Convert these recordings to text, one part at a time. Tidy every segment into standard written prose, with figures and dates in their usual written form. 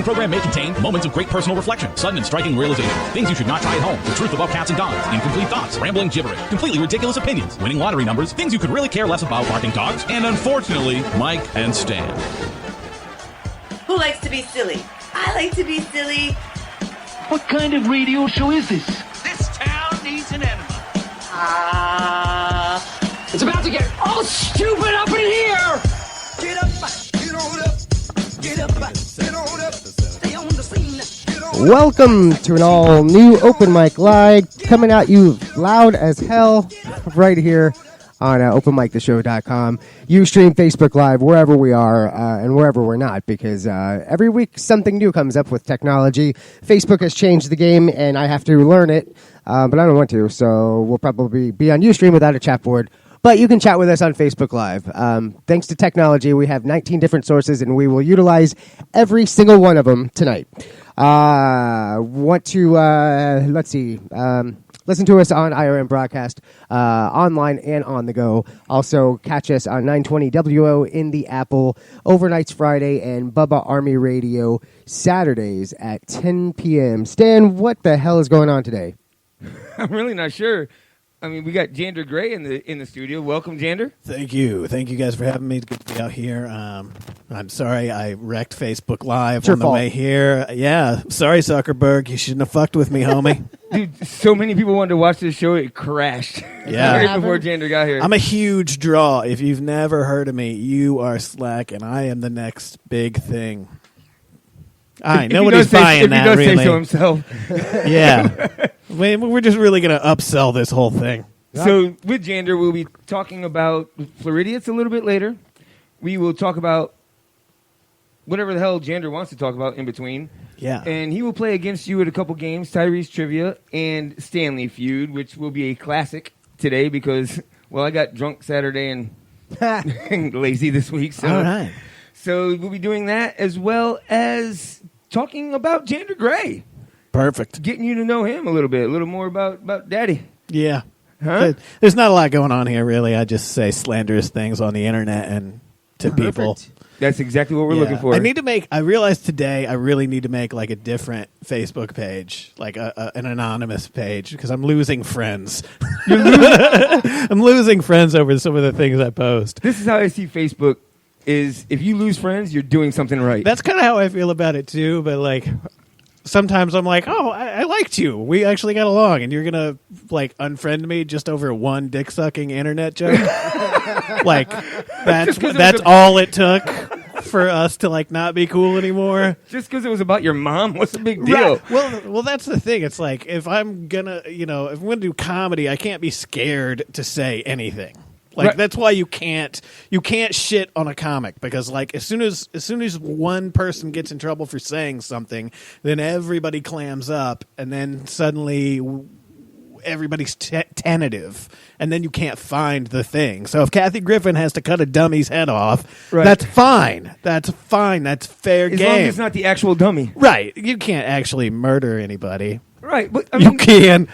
program may contain moments of great personal reflection, sudden and striking realization, things you should not try at home, the truth about cats and dogs, incomplete thoughts, rambling gibberish, completely ridiculous opinions, winning lottery numbers, things you could really care less about, barking dogs, and unfortunately, Mike and Stan. Who likes to be silly? I like to be silly. What kind of radio show is this? This town needs an enema. It's about to get all stupid up in here! Get up, get on up, get up, get on up, stay on the scene. Welcome to an all-new Open Mic Live, coming at you loud as hell right here on openmictheshow.com. Ustream, Facebook Live, wherever we are and wherever we're not, because every week something new comes up with technology. Facebook has changed the game, and I have to learn it, but I don't want to, so we'll probably be on Ustream without a chat board. But you can chat with us on Facebook Live. Thanks to technology, we have 19 different sources, and we will utilize every single one of them tonight. Want to, listen to us on IRN Broadcast, online and on the go. Also, catch us on 920 WO in the Apple, overnights Friday, and Bubba Army Radio Saturdays at 10 p.m. Stan, what the hell is going on today? I'm really not sure. I mean, we got Jander Gray in the studio. Welcome, Jander. Thank you guys for having me. It's good to be out here. I'm sorry I wrecked Facebook Live on the way here. Yeah, sorry Zuckerberg, you shouldn't have fucked with me, homie. Dude, so many people wanted to watch this show, it crashed. Yeah, right before Jander got here. I'm a huge draw. If you've never heard of me, you are slack, and I am the next big thing. Nobody's buying that, really. If he does say so himself. Yeah. We're just really going to upsell this whole thing. So with Jander, we'll be talking about FLoridiots a little bit later. We will talk about whatever the hell Jander wants to talk about in between. Yeah. And he will play against you at a couple games, Tyree's Trivia and Stanley Feud, which will be a classic today because, well, I got drunk Saturday and lazy this week. So. All right. So we'll be doing that as well as talking about Jander Gray. Perfect. Getting you to know him a little more about Daddy. Yeah. Huh? There's not a lot going on here, really. I just say slanderous things on the internet and to people. That's exactly what we're looking for. I realized today I really need to make like a different Facebook page, like an anonymous page, because I'm losing friends. I'm losing friends over some of the things I post. This is how I see Facebook. Is if you lose friends, you're doing something right. That's kind of how I feel about it too. But like, sometimes I'm like, oh, I liked you. We actually got along, and you're gonna like unfriend me just over one dick sucking internet joke. Like that's all it took for us to like not be cool anymore. Just because it was about your mom, what's the big deal? Right. Well, that's the thing. It's like if I'm gonna do comedy, I can't be scared to say anything. Like right. That's why you can't shit on a comic, because like as soon as one person gets in trouble for saying something, then everybody clams up, and then suddenly everybody's tentative, and then you can't find the thing. So if Kathy Griffin has to cut a dummy's head off, right. That's fine. That's fine. That's fair game. As long as it's not the actual dummy. Right. You can't actually murder anybody. Right. But I mean, you can.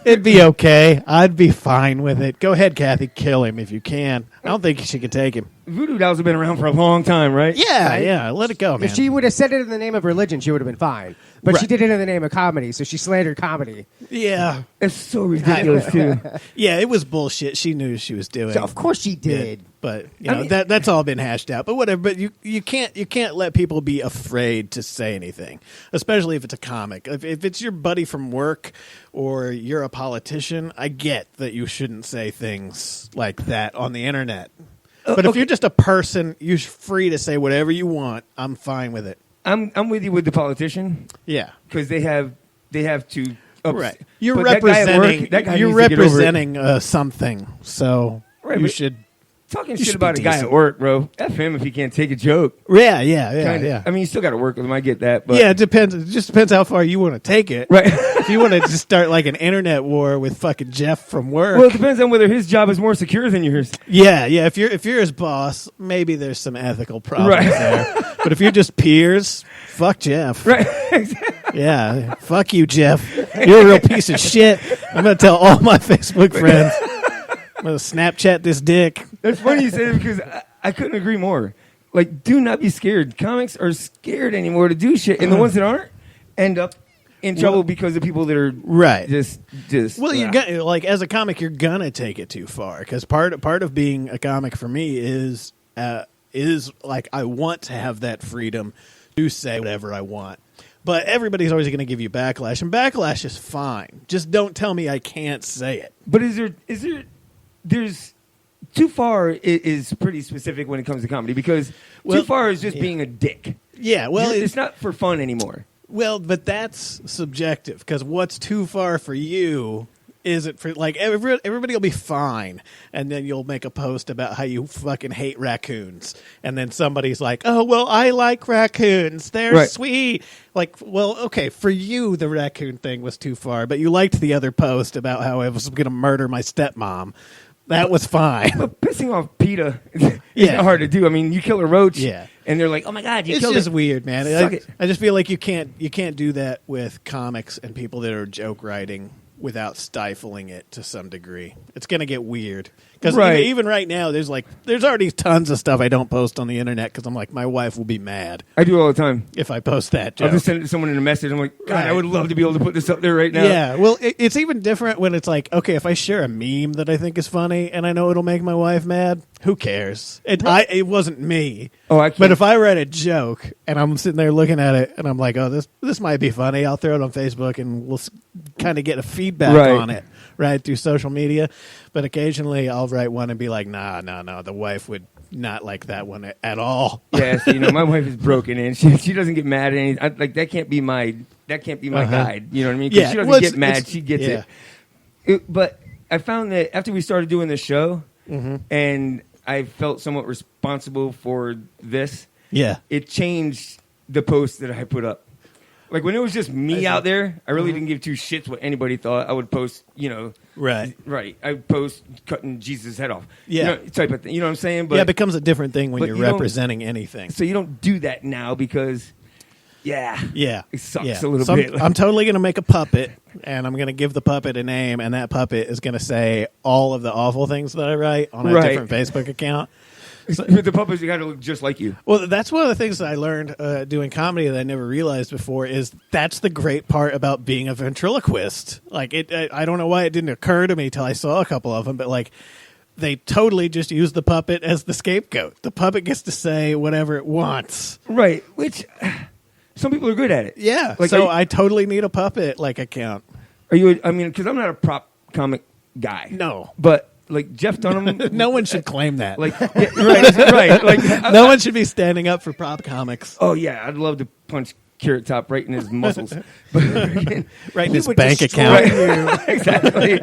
It'd be okay. I'd be fine with it. Go ahead, Kathy. Kill him if you can. I don't think she can take him. Voodoo dolls have been around for a long time, right? Yeah. Let it go, man. If she would have said it in the name of religion, she would have been fine. But right. She did it in the name of comedy, so she slandered comedy. Yeah. It's so ridiculous, too. Yeah, it was bullshit. She knew what she was doing. So of course she did. Yeah, but that's all been hashed out. But whatever. But you can't let people be afraid to say anything, especially if it's a comic. If it's your buddy from work or you're a politician, I get that you shouldn't say things like that on the internet. But if you're just a person, you're free to say whatever you want. I'm fine with it. I'm with you with the politician. Yeah, because they have to. Right, you're representing something, so right, you should. Talking shit about a guy at work, bro. F him if he can't take a joke. Yeah. I mean, you still got to work with him. I get that. But yeah, it depends. It just depends how far you want to take it. Right. If you want to just start like an internet war with fucking Jeff from work. Well, it depends on whether his job is more secure than yours. Yeah. If you're his boss, maybe there's some ethical problems there. But if you're just peers, fuck Jeff. Right. Yeah. Fuck you, Jeff. You're a real piece of shit. I'm gonna tell all my Facebook friends. I'm going to Snapchat this dick. That's funny you say that because I couldn't agree more. Like, do not be scared. Comics are scared anymore to do shit, and the ones that aren't end up in trouble because of people that are just. Well, you're gonna, like, as a comic, you're gonna take it too far because part of being a comic for me is like I want to have that freedom to say whatever I want. But everybody's always going to give you backlash, and backlash is fine. Just don't tell me I can't say it. But there's too far is pretty specific when it comes to comedy because too far is just being a dick. Yeah, well, it's not for fun anymore. Well, but that's subjective because what's too far for you isn't for, like, everybody will be fine, and then you'll make a post about how you fucking hate raccoons, and then somebody's like, oh, well, I like raccoons. They're sweet. Like, well, okay, for you, the raccoon thing was too far, but you liked the other post about how I was going to murder my stepmom. That was fine. But pissing off PETA is not hard to do. I mean, you kill a roach, and they're like, "Oh my god, you killed it!" It's just weird, man. I just feel like you can't do that with comics and people that are joke writing without stifling it to some degree. It's going to get weird. Because even right now, there's already tons of stuff I don't post on the internet because I'm like, my wife will be mad. I do all the time. If I post that joke. I'll just send it to someone in a message. I'm like, God, I would love to be able to put this up there right now. Yeah, well, it's even different when it's like, okay, if I share a meme that I think is funny and I know it'll make my wife mad, who cares? It wasn't me. Oh, I can't. But if I write a joke and I'm sitting there looking at it and I'm like, oh, this might be funny, I'll throw it on Facebook and we'll kind of get a feedback on it, right, through social media. But occasionally I'll write one and be like, nah, the wife would not like that one at all. Yeah, so, my wife is broken in. She doesn't get mad at anything. Like, that can't be my guide. You know what I mean? Because she doesn't get mad. She gets it. But I found that after we started doing this show and I felt somewhat responsible for this, it changed the posts that I put up. Like, when it was just me out there, I really didn't give two shits what anybody thought. I would post, Right. I would post cutting Jesus' head off. Yeah. Type of thing. You know what I'm saying? But it becomes a different thing when you're representing anything. So you don't do that now because, it sucks a little bit. I'm totally going to make a puppet, and I'm going to give the puppet a name, and that puppet is going to say all of the awful things that I write on a different Facebook account. So, the puppets, you got to look just like you. Well, that's one of the things that I learned doing comedy that I never realized before is that's the great part about being a ventriloquist. Like, I don't know why it didn't occur to me till I saw a couple of them, but like, they totally just use the puppet as the scapegoat. The puppet gets to say whatever it wants. Right, which some people are good at it. Yeah, like, so I totally need a puppet account. Are you? I mean, because I'm not a prop comic guy. No, but. Like Jeff Dunham, no one should claim that. Like, right. Like, no one should be standing up for prop comics. Oh yeah, I'd love to punch Carrot Top right in his muscles, but right in his bank account. Exactly.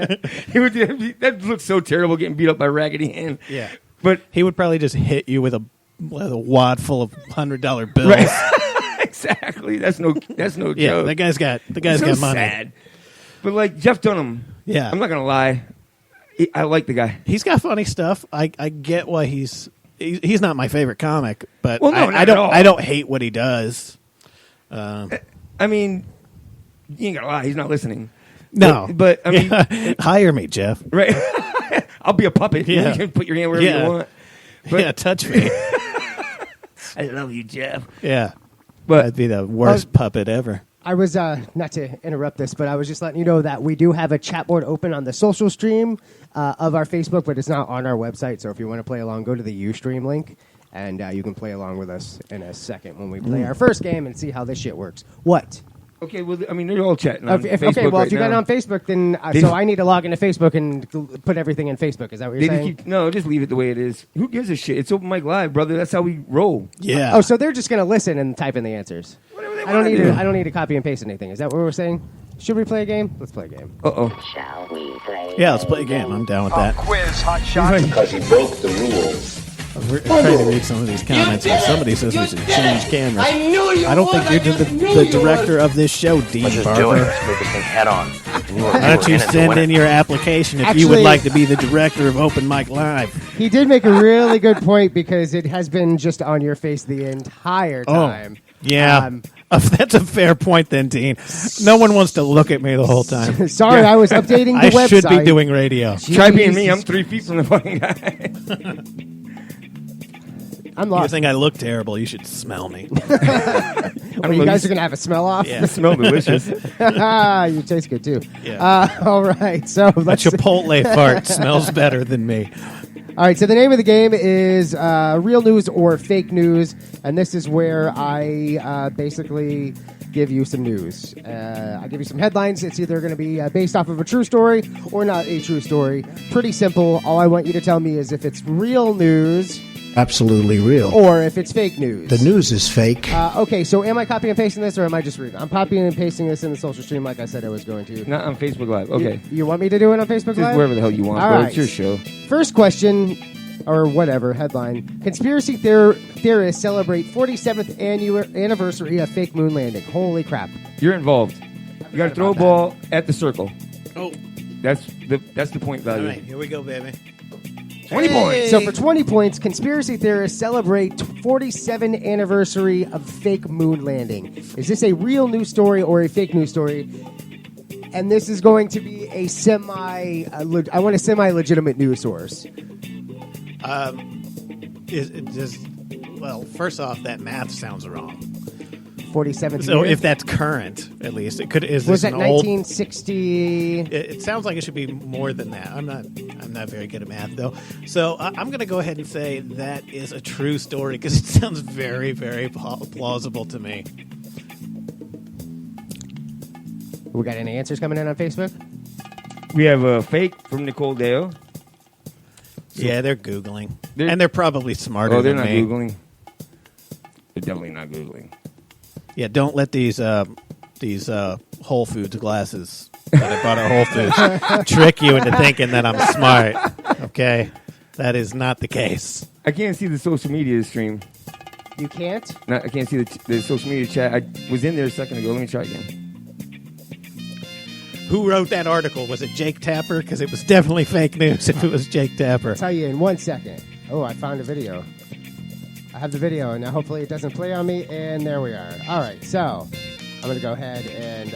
That looks so terrible getting beat up by Raggedy Ann. Yeah, but he would probably just hit you with a wad full of $100 bills. Right. Exactly. That's no joke. Yeah, the guy's got money. Sad. But like Jeff Dunham, I'm not gonna lie. I like the guy. He's got funny stuff. I get why he's not my favorite comic, but I don't hate what he does. I mean, you ain't gonna lie. He's not listening. No, but I mean, hire me, Jeff. Right? I'll be a puppet. Yeah. You can put your hand wherever you want. But, touch me. I love you, Jeff. Yeah, but that'd be the worst puppet ever. I was, not to interrupt this, but I was just letting you know that we do have a chat board open on the social stream of our Facebook, but it's not on our website. So if you want to play along, go to the Ustream link, and you can play along with us in a second when we play our first game and see how this shit works. What? Okay, well, I mean, they're all chatting on Facebook if you got it on Facebook, then so I need to log into Facebook and put everything in Facebook. Is that what you're saying? No, just leave it the way it is. Who gives a shit? It's Open Mic Live, brother. That's how we roll. Yeah. Oh, so they're just going to listen and type in the answers. Whatever they I don't need to copy and paste anything. Is that what we're saying? Should we play a game? Let's play a game. Shall we play? Yeah, let's play a game. I'm down with that. Quiz, hot shot. Because he broke the rules. We're trying to read some of these comments, and somebody says we should change cameras. I don't think you're the director of this show, Dean Let's just Barber. do it. Let's move this thing head on. Why don't you send in your application if you would like to be the director of Open Mic Live? He did make a really good point because it has been just on your face the entire time. Yeah. That's a fair point then, Dean. No one wants to look at me the whole time. Sorry, I was updating the website. I should be doing radio. Try being me. I'm 3 feet from the fucking guy. I'm lost. You think I look terrible? You should smell me. Well, you guys are going to have a smell off? Yeah. You smell delicious. You taste good, too. Yeah. All right. So That let's Chipotle fart smells better than me. All right, so the name of the game is Real News or Fake News, and this is where I basically give you some news. I give you some headlines. It's either going to be based off of a true story or not a true story. Pretty simple. All I want you to tell me is if it's real news Absolutely real. or if it's fake news. The news is fake. Okay, so am I copying and pasting this or am I just reading? I'm copying and pasting this in the social stream like I said I was going to. Not on Facebook Live. Okay. You want me to do it on Facebook Just Live? wherever the hell you want, All bro. right. It's your show. First question, or whatever, headline. Conspiracy theorists celebrate 47th anniversary of fake moon landing. Holy crap. You're involved. You got to throw a ball at the circle. Oh, That's the point all value. right. Here we go, baby. 20 points. So for 20 points, conspiracy theorists celebrate 47th anniversary of fake moon landing. Is this a real news story or a fake news story? And this is going to be a I want a semi-legitimate news source. Well, first off, that math sounds wrong. 47th So year? if that's current, at least it could. Is Was this that an old? 1960? It sounds like it should be more than that. I'm not very good at math though. So I'm going to go ahead and say that is a true story because it sounds very, very plausible to me. We got any answers coming in on Facebook? We have a fake from Nicole Dale. Yeah, they're Googling. And they're probably smarter Oh, they're than not me. Googling. They're definitely not Googling. Yeah, don't let these Whole Foods glasses that I bought at Whole Foods trick you into thinking that I'm smart. Okay? That is not the case. I can't see the social media stream. You can't? No, I can't see the social media chat. I was in there a second ago. Let me try again. Who wrote that article? Was it Jake Tapper? Because it was definitely fake news if it was Jake Tapper. I'll tell you in 1 second. Oh, I found a video. I have the video, and now hopefully it doesn't play on me, and there we are. All right, so I'm going to go ahead and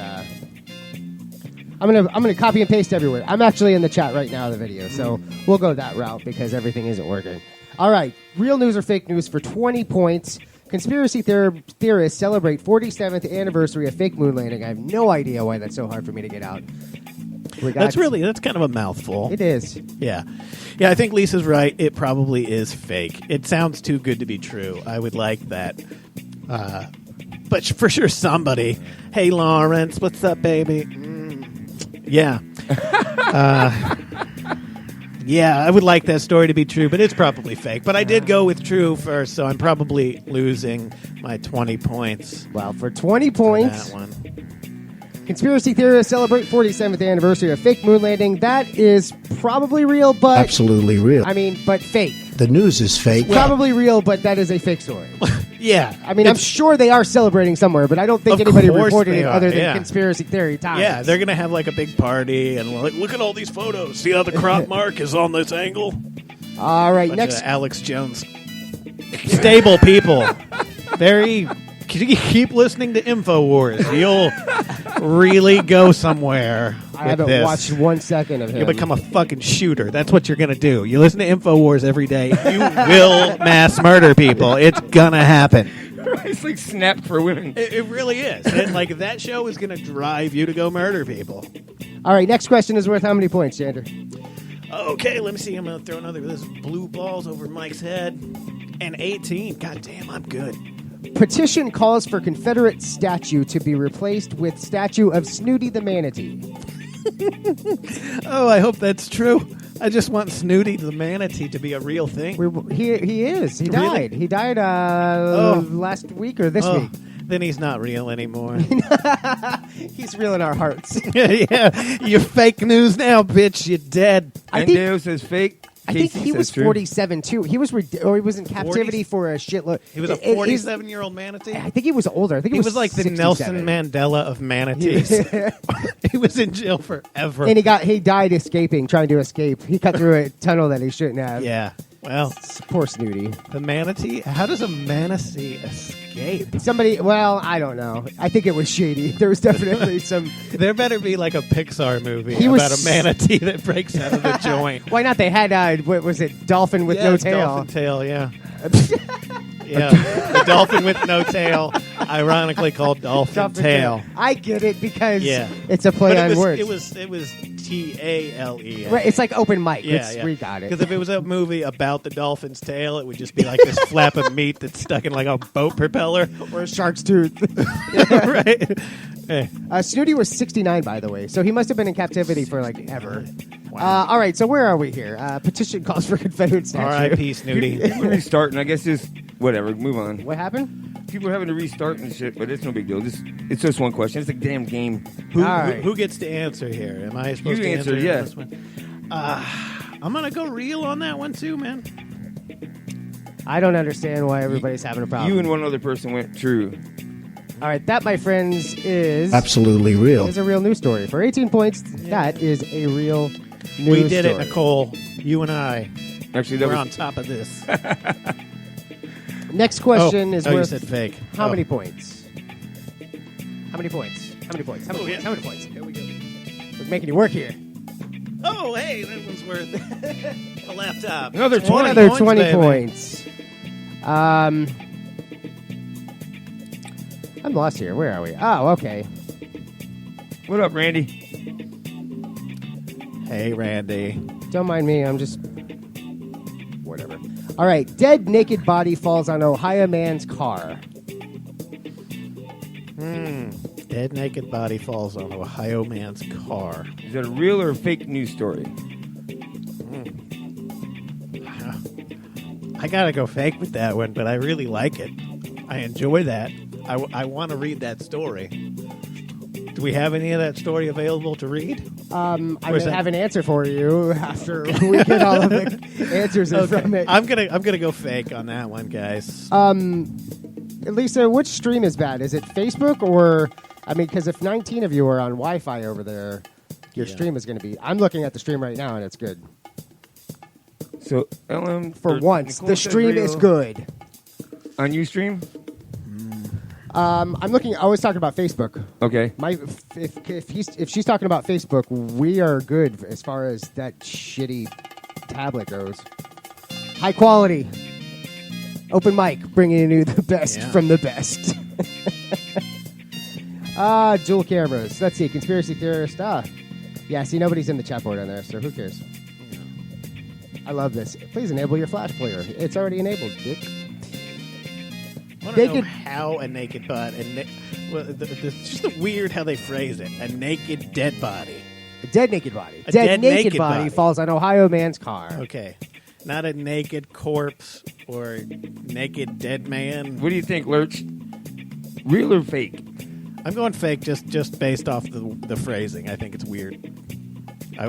I'm going to copy and paste everywhere. I'm actually in the chat right now, the video, so we'll go that route because everything isn't working. All right, real news or fake news for 20 points. Conspiracy theorists celebrate 47th anniversary of fake moon landing. I have no idea why that's so hard for me to get out. That's kind of a mouthful. It is. Yeah. Yeah, I think Lisa's right. It probably is fake. It sounds too good to be true. I would like that. But for sure somebody, hey, Lawrence, what's up, baby? Yeah. Yeah, I would like that story to be true, but it's probably fake. But I did go with true first, so I'm probably losing my 20 points. Well, for 20 points, that one. conspiracy theorists celebrate 47th anniversary of fake moon landing. That is probably real, but... Absolutely real. I mean, but fake. The news is fake. Probably real, but that is a fake story. Yeah. I mean, I'm sure they are celebrating somewhere, but I don't think Of anybody course reported they it are, other than yeah. conspiracy theory times. Yeah, they're going to have like a big party and like, look at all these photos. See how the crop mark is on this angle? All right, Bunch next... of Alex Jones. Stable people. Very... Keep listening to InfoWars. You'll really go somewhere. I haven't watched 1 second of him. You'll become a fucking shooter. That's what you're going to do. You listen to InfoWars every day. You will mass murder people. It's going to happen. It's like Snapped for women. It really is. And like that show is going to drive you to go murder people. All right, next question is worth how many points, Jander? Okay, let me see. I'm going to throw another of those blue balls over Mike's head. And 18. God damn, I'm good. Petition calls for Confederate statue to be replaced with statue of Snooty the manatee. Oh, I hope that's true. I just want Snooty the manatee to be a real thing. He is. He Really? died. He died last week or this week. Then he's not real anymore. He's real in our hearts. Yeah, you're fake news now, bitch. You're dead. I think- Dale says fake. I think Casey he was says true. 47 too. He was he was in captivity for a shitload. He was a 47-year-old manatee? I think he was older. I think He was like the 67. Nelson Mandela of manatees. He was in jail forever. And he died escaping, trying to escape. He cut through a tunnel that he shouldn't have. Yeah. Well, poor Snooty. The manatee? How does a manatee escape? Well, I don't know. I think it was shady. There was definitely some... There better be like a Pixar movie He about was- a manatee that breaks out of the joint. Why not? They had, what was it, Dolphin with no tail. Dolphin tail, yeah. Yeah, the dolphin with no tail, ironically called dolphin tail. I get it because Yeah. it's a play But on words. It was TALE. Right, it's like open mic. Yeah. We got it. Because if it was a movie about the dolphin's tail, it would just be like this flap of meat that's stuck in like a boat propeller. Or a shark's tooth. Right? Hey. Snooty was 69, by the way, so he must have been in captivity for like ever. All right, so where are we here? Petition calls for Confederate statue. R.I.P. Snooty. We're restarting. I guess just whatever. Move on. What happened? People are having to restart and shit, but it's no big deal. It's just one question. It's a damn game. Who gets to answer here? Am I supposed You to answer, answer yeah. this one? I'm going to go real on that one too, man. I don't understand why everybody's having a problem. You and one other person went true. All right, that, my friends, is Absolutely real. is a real news story. For 18 points, that is a real news We did story. it, Nicole. You and I. Actually, that We're was on top of this. Next question is you worth said fake. how many points? How many points? How many points? How many Oh, points? yeah. How many points? Here we go. We're making you work here. Oh, hey, that one's worth a laptop. Another 20 Another points, 20 baby. points. I'm lost here. Where are we? Oh, okay. What up, Randy? Hey, Randy. Don't mind me. I'm just... whatever. All right. Dead naked body falls on Ohio man's car. Dead naked body falls on Ohio man's car. Is that a real or fake news story? I gotta go fake with that one, but I really like it. I enjoy that. I want to read that story. Do we have any of that story available to read? I'm Or is going to that- have an answer for you after we get all of the answers in from it. I'm gonna go fake on that one, guys. Lisa, which stream is bad? Is it Facebook or... I mean, because if 19 of you are on Wi-Fi over there, your stream is going to be... I'm looking at the stream right now, and it's good. So, LM... For or once, Nicole the said stream real. is good. On Ustream? I'm looking... I was talking about Facebook. Okay. If she's talking about Facebook, we are good as far as that shitty tablet goes. High quality. Open mic, bringing you the best from the best. Dual cameras. Let's see. Conspiracy theorist. Yeah, see, nobody's in the chat board on there, so who cares? I love this. Please enable your Flash player. It's already enabled, dick. I want to know how a naked body... it's just weird how they phrase it. A naked dead body. A dead naked body. A dead naked body falls on Ohio man's car. Okay. Not a naked corpse or naked dead man. What do you think, Lurch? Real or fake? I'm going fake just based off the phrasing. I think it's weird.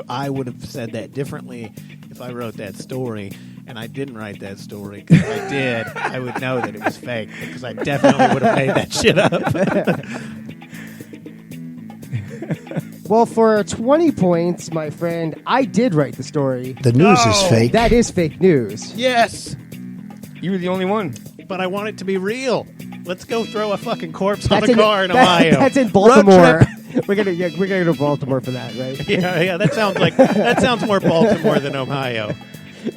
I would have said that differently if I wrote that story, and I didn't write that story. Because if I did, I would know that it was fake, because I definitely would have made that shit up. Well, for 20 points, my friend, I did write the story. The news is fake. That is fake news. Yes! You were the only one. But I want it to be real. Let's go throw a fucking corpse on a car in Ohio. That's in Baltimore. We're gonna go to Baltimore for that, right? Yeah. That sounds more Baltimore than Ohio.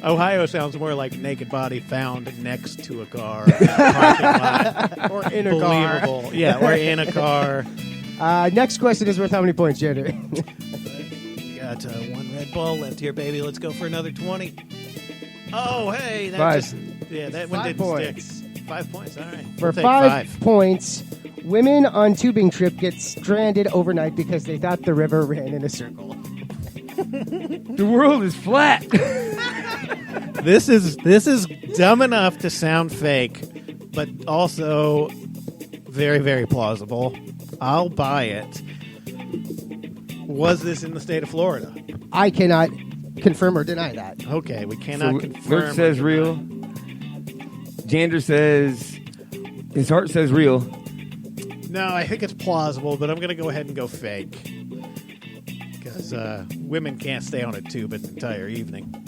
Ohio sounds more like naked body found next to a car, in a parking lot, or in a car. Believable. Yeah, or in a car. Next question is worth how many points, Jander? Got one red ball left here, baby. Let's go for another 20. Oh, hey, that 5. that one 5 didn't points. stick. 5 points. All right. For We'll take 5 points, women on tubing trip get stranded overnight because they thought the river ran in a circle. The world is flat. This is dumb enough to sound fake, but also very, very plausible. I'll buy it. Was this in the state of Florida? I cannot confirm or deny that. Okay, we cannot So confirm. Lurch says real. Jander says his heart says real. No, I think it's plausible, but I'm going to go ahead and go fake. Because women can't stay on a tube an entire evening.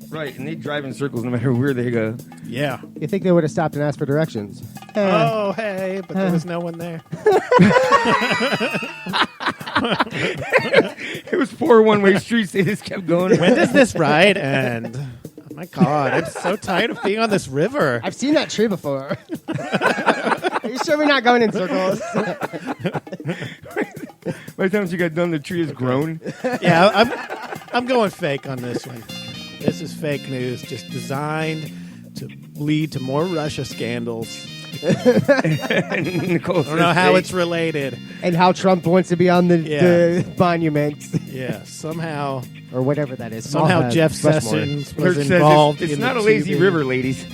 Right, and they drive in circles no matter where they go. Yeah. You think they would have stopped and asked for directions? Oh, hey, but there was no one there. It was 4 one-way streets. They just kept going. When does this ride end? I'm My God, I'm so tired of being on this river. I've seen that tree before. Are you sure we're not going in circles? By the time you got done, the tree is grown. Yeah, I'm going fake on this one. This is fake news, just designed to lead to more Russia scandals. I don't know how it's related. And how Trump wants to be on the monument. Yeah, somehow. Or whatever that is. Somehow Jeff Sessions was Lurch involved says it's in not the a lazy TV. river, ladies.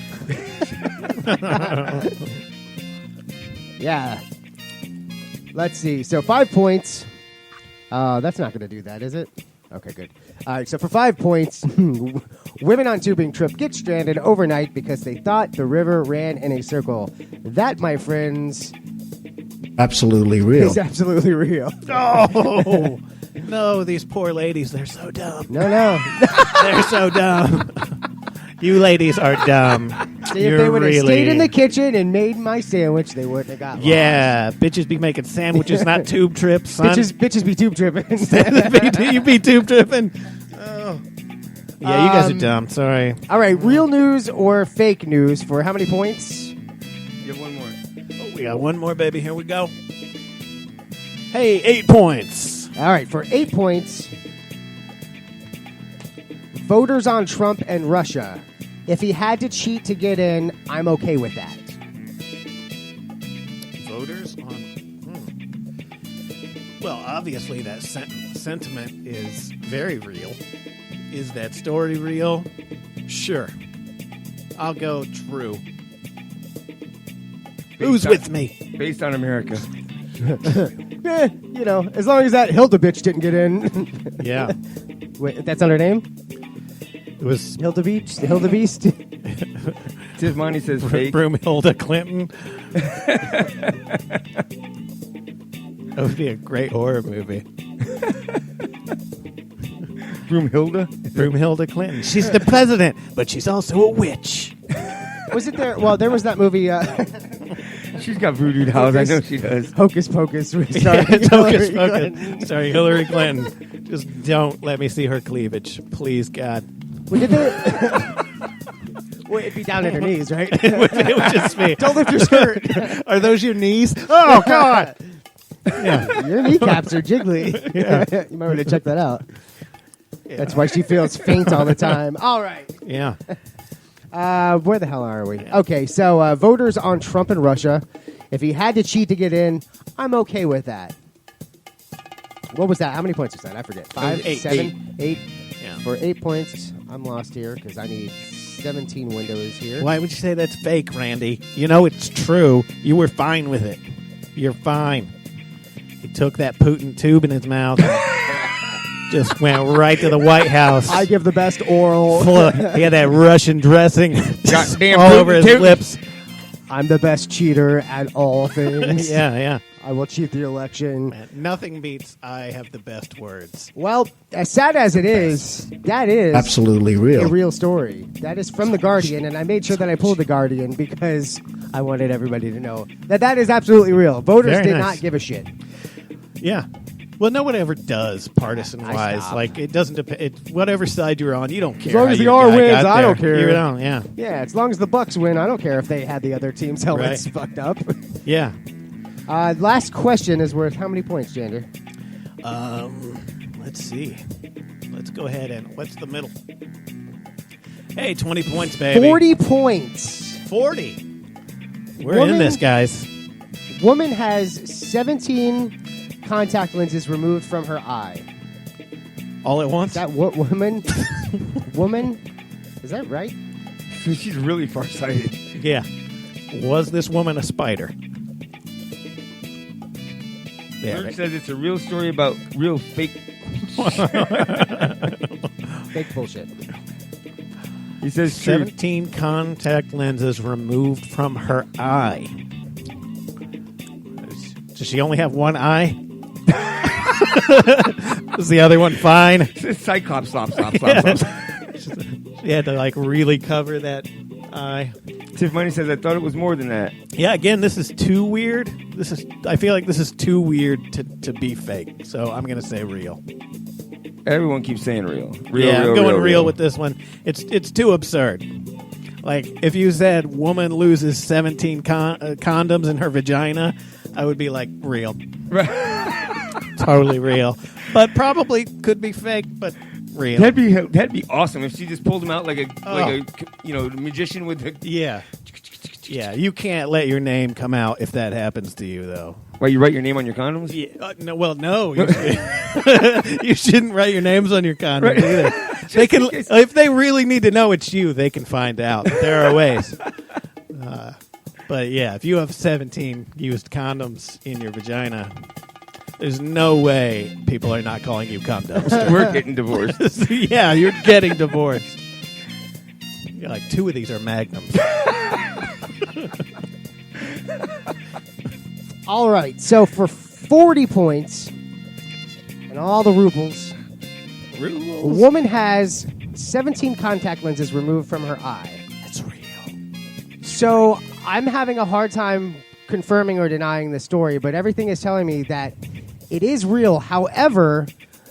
Yeah. Let's see. So 5 points. That's not going to do that, is it? Okay, good. All right, so for 5 points, women on tubing trip get stranded overnight because they thought the river ran in a circle. That, my friends, Absolutely real. is absolutely real. Oh, no, these poor ladies, they're so dumb. No. They're so dumb. You ladies are dumb. See, if they would have stayed in the kitchen and made my sandwich, they wouldn't have got lost. Yeah, bitches be making sandwiches, not tube trips, son. Bitches be tube tripping. You be tube tripping. Oh. Yeah, you guys are dumb. Sorry. All right, real news or fake news for how many points? You have one more. Oh, we got one more, baby. Here we go. Hey, 8 points. All right, for 8 points, voters on Trump and Russia. If he had to cheat to get in, I'm okay with that. Voters on... Well, obviously that sentiment is very real. Is that story real? Sure. I'll go true. Who's with me? Based on America. As long as that Hilda bitch didn't get in. Yeah. Wait, that's not her name? It was Hilda Beach? The Hilda Beast? Tivmani says fake. Broomhilda Clinton. That would be a great horror movie. Broomhilda Clinton. She's the president, but she's also a witch. Was it there? Well, there was that movie. She's got voodoo dolls. I know she does. Hocus Pocus. Hocus Pocus. Sorry, Hillary Clinton. Just don't let me see her cleavage, please, God. Well, did they? Well, it'd be down at her knees, right? It would just be. Don't lift your skirt. Are those your knees? Oh, God. Yeah. Your kneecaps are jiggly. Yeah. You might want to check that out. Yeah. That's why she feels faint all the time. All right. Yeah. Where the hell are we? Okay, so voters on Trump and Russia. If he had to cheat to get in, I'm okay with that. What was that? How many points was that? I forget. 5, 7, 8. Yeah. For 8 points, I'm lost here because I need 17 windows here. Why would you say that's fake, Randy? You know it's true. You were fine with it. You're fine. He took that Putin tube in his mouth and just went right to the White House. I give the best oral. He had that Russian dressing Goddamn all Putin over his tube. lips. I'm the best cheater at all things. Yeah. I will cheat the election. Man, nothing beats I have the best words. Well, as sad as it is, that is Absolutely real. a real story. That is from The Guardian, and I made sure that I pulled The Guardian because I wanted everybody to know that is absolutely real. Voters Very did nice. not give a shit. Yeah. Well, no one ever does, partisan-wise. stop. Like, it doesn't depend. Whatever side you're on, you don't care. As long how as the your R guy wins, got I there. don't care. You don't, yeah. Yeah, as long as the Bucks win, I don't care if they had the other team's helmets fucked up. Yeah. Last question is worth how many points, Jander? Let's see. Let's go ahead and what's the middle? Hey, 20 points, baby. 40 points. 40. We're in this, guys. Woman has 17 contact lenses removed from her eye. All at once? Is that what woman? Woman? Is that right? She's really farsighted. Yeah. Was this woman a spider? Yeah, Lurch says it's a real story about real fake. Fake bullshit. He says true. 17 contact lenses removed from her eye. Does she only have one eye? Is the other one fine? Cyclops, stop. She had to like really cover that eye. Tiffany says I thought it was more than that. Yeah, again, this is too weird. I feel like this is too weird to be fake. So I'm gonna say real. Everyone keeps saying real. I'm going real with this one. It's too absurd. Like, if you said woman loses 17 condoms in her vagina, I would be like, real. Totally real. But probably could be fake, but real. That'd be awesome if she just pulled them out like a magician with the... Yeah. Yeah, you can't let your name come out if that happens to you, though. Why, you write your name on your condoms? Yeah, no. You shouldn't write your names on your condoms either. They can, if they really need to know it's you, they can find out. There are ways. But yeah, if you have 17 used condoms in your vagina, there's no way people are not calling you cum dumpster. We're getting divorced. Yeah, you're getting divorced. You're like, 2 of these are magnums. All right, so for 40 points and all the rubles, a woman has 17 contact lenses removed from her eye. That's real. So I'm having a hard time confirming or denying this story, but everything is telling me that it is real. However,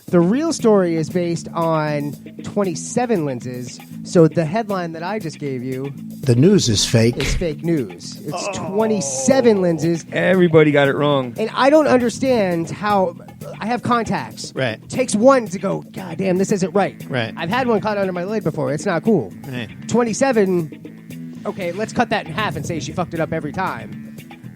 the real story is based on 27 lenses. So the headline that I just gave you... The news is fake. It's fake news. It's 27 lenses. Everybody got it wrong. And I don't understand how... I have contacts. Right. It takes one to go, God damn, this isn't right. Right. I've had one caught under my lid before. It's not cool. Right. 27... Okay, let's cut that in half and say she fucked it up every time.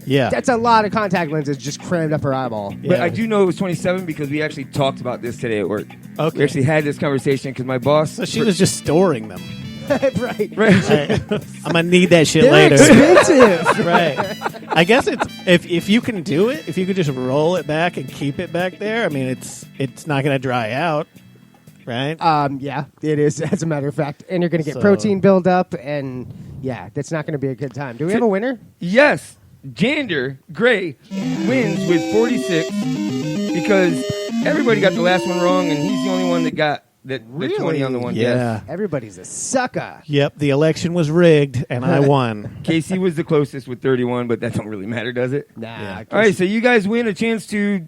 Yeah. That's a lot of contact lenses just crammed up her eyeball. Yeah. But I do know it was 27 because we actually talked about this today at work. Okay. We actually had this conversation because my boss... So she was just storing them. Right. I'm going to need that shit They're later. expensive. Right. I guess it's if you can do it, if you could just roll it back and keep it back there, I mean, it's not going to dry out, right? Yeah, it is, as a matter of fact. And you're going to get protein buildup, and yeah, that's not going to be a good time. Do we have a winner? Yes. Jander Gray wins with 46 because everybody got the last one wrong, and he's the only one that got the 20 on the one. Yeah. Yes. Everybody's a sucker. Yep, the election was rigged, and I won. Casey was the closest with 31, but that don't really matter, does it? Nah. Yeah. All right, so you guys win a chance to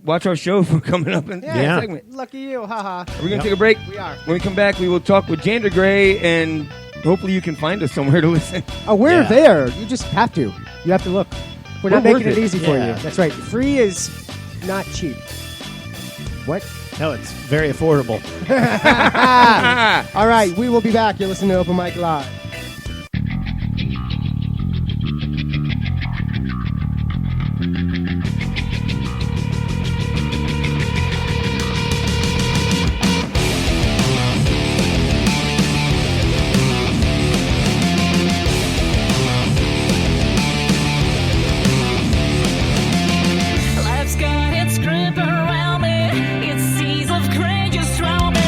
watch our show for coming up in the Yeah. segment. Lucky you, haha. Are we going to take a break? We are. When we come back, we will talk with Jander Gray, and hopefully you can find us somewhere to listen. Oh, we're Yeah. there. You just have to. You have to look. We're not We're making worth it it. easy for Yeah. you. That's right. Free is not cheap. What? No, it's very affordable. All right, we will be back. You're listening to Open Mic Live. Life's got its grip around me. Its seas of gray just drown me.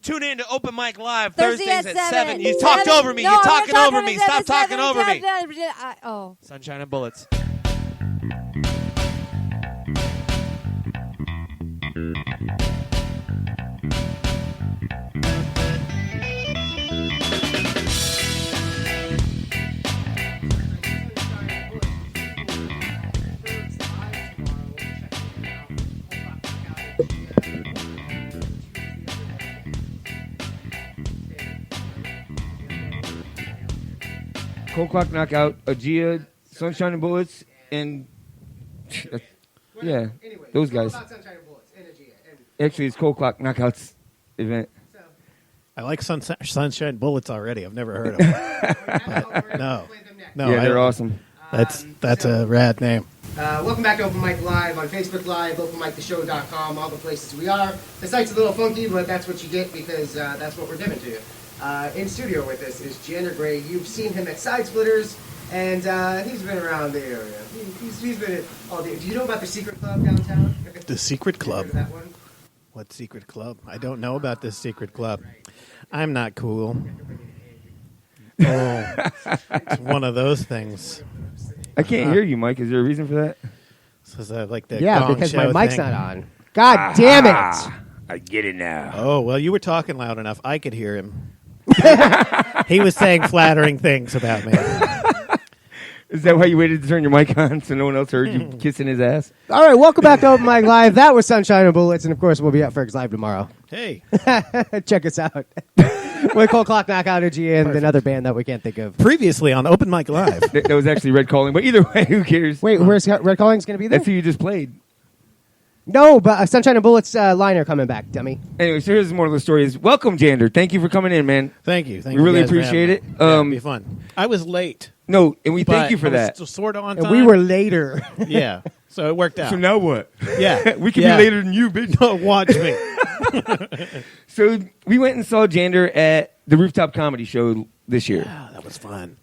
tune in to Open Mic Live Thursday Thursdays at 7. You talked over me. No, You're I'm talking not over me. Stop talking over me. Oh. Sunshine and Bullets. Cold Clock Knockout, Aegea, Sunshine and Bullets, and yeah, those guys. Actually, it's Cold Clock Knockouts event. I like Sunshine Bullets already. I've never heard of them. No, yeah, they're awesome. That's a rad name. Welcome back to Open Mic Live on Facebook Live, openmictheshow.com, all the places we are. The site's a little funky, but that's what you get because that's what we're giving to you. In studio with us is Jander Gray. You've seen him at Side Splitters, and he's been around the area. He's been at all the... Do you know about the Secret Club downtown? The Secret Club? That one? What Secret Club? I don't know about this Secret Club. I'm not cool. Oh, it's one of those things. I can't hear you, Mike. Is there a reason for that? Is that like that Yeah, gong because show my mic's thing? not on. God damn it! I get it now. Oh, well, you were talking loud enough. I could hear him. He was saying flattering things about me. Is that why you waited to turn your mic on so no one else heard you kissing his ass? All right, welcome back to Open Mic Live. That was Sunshine and Bullets, and of course, we'll be at Ferg's Live tomorrow. Hey. Check us out. With Cold Clock Knockout and another band that we can't think of. Previously on Open Mic Live. That was actually Red Calling, but either way, who cares? Wait, where's Red Calling's going to be there? That's who you just played. No, but Sunshine and Bullets liner coming back, dummy. Anyway, so here's the moral of the story is, welcome, Jander. Thank you for coming in, man. Thank you. We really appreciate it. It'd be fun. I was late. No, and we thank you for that. Sort of on and time. we were later. Yeah, so it worked out. So now what? Yeah. We can be later than you, bitch. No, watch me. So we went and saw Jander at the Rooftop Comedy Show this year. Yeah, that was fun.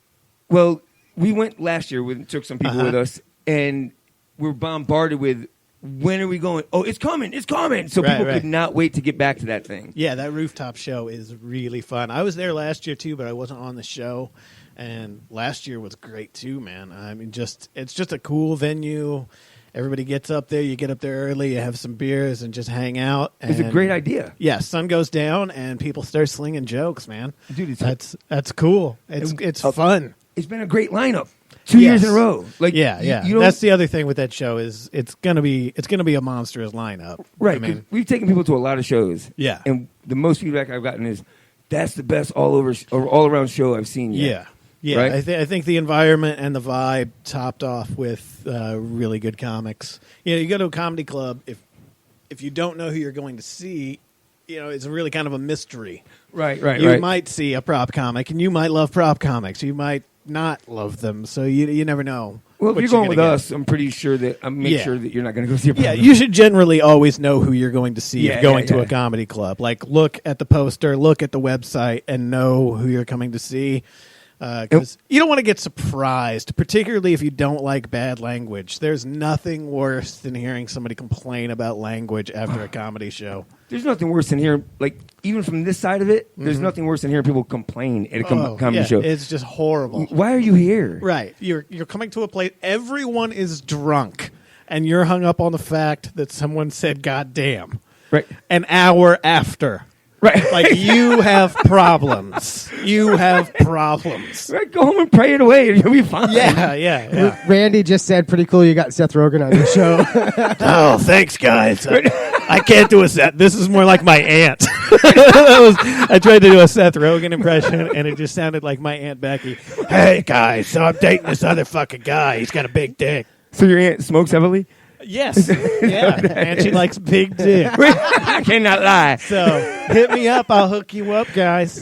Well, we went last year, took some people with us, and we were bombarded with, when are we going? Oh, it's coming, it's coming. So people could not wait to get back to that thing. Yeah, that Rooftop Show is really fun. I was there last year, too, but I wasn't on the show. And last year was great, too, man. I mean, it's just a cool venue. Everybody gets up there. You get up there early. You have some beers and just hang out. It's a great idea. Yeah, sun goes down and people start slinging jokes, man. Dude, that's cool. It's fun. It's been a great lineup. 2 years in a row. Like, yeah. You That's the other thing with that show is it's gonna be a monstrous lineup. Right. I mean, we've taken people to a lot of shows. Yeah. And the most feedback I've gotten is, that's the best all around show I've seen yet. Yeah. Yeah, right? I think the environment and the vibe topped off with really good comics. You know, you go to a comedy club, if you don't know who you're going to see, you know, it's really kind of a mystery. Right. You might see a prop comic, and you might love prop comics. You might not love them, so you never know. Well, if what you're going with gonna us, I'm pretty sure that sure that you're not going to go see a prop. Yeah, you should generally always know who you're going to see if going to yeah. a comedy club. Like, look at the poster, look at the website, and know who you're coming to see. Because you don't want to get surprised, particularly if you don't like bad language. There's nothing worse than hearing somebody complain about language after a comedy show. There's nothing worse than hearing, like, even from this side of it, there's nothing worse than hearing people complain at a comedy show. It's just horrible. Why are you here? Right. You're coming to a place, everyone is drunk, and you're hung up on the fact that someone said goddamn. Right. An hour after. Right. Like, you have problems. You have problems. Right, go home and pray it away and you'll be fine. Yeah. Randy just said, pretty cool you got Seth Rogen on your show. Oh, thanks, guys. I can't do a Seth. This is more like my aunt. I tried to do a Seth Rogen impression, and it just sounded like my Aunt Becky. Hey, guys, so I'm dating this other fucking guy. He's got a big dick. So your aunt smokes heavily? Yes. Yeah. And she likes big dick. I cannot lie. So hit me up. I'll hook you up, guys.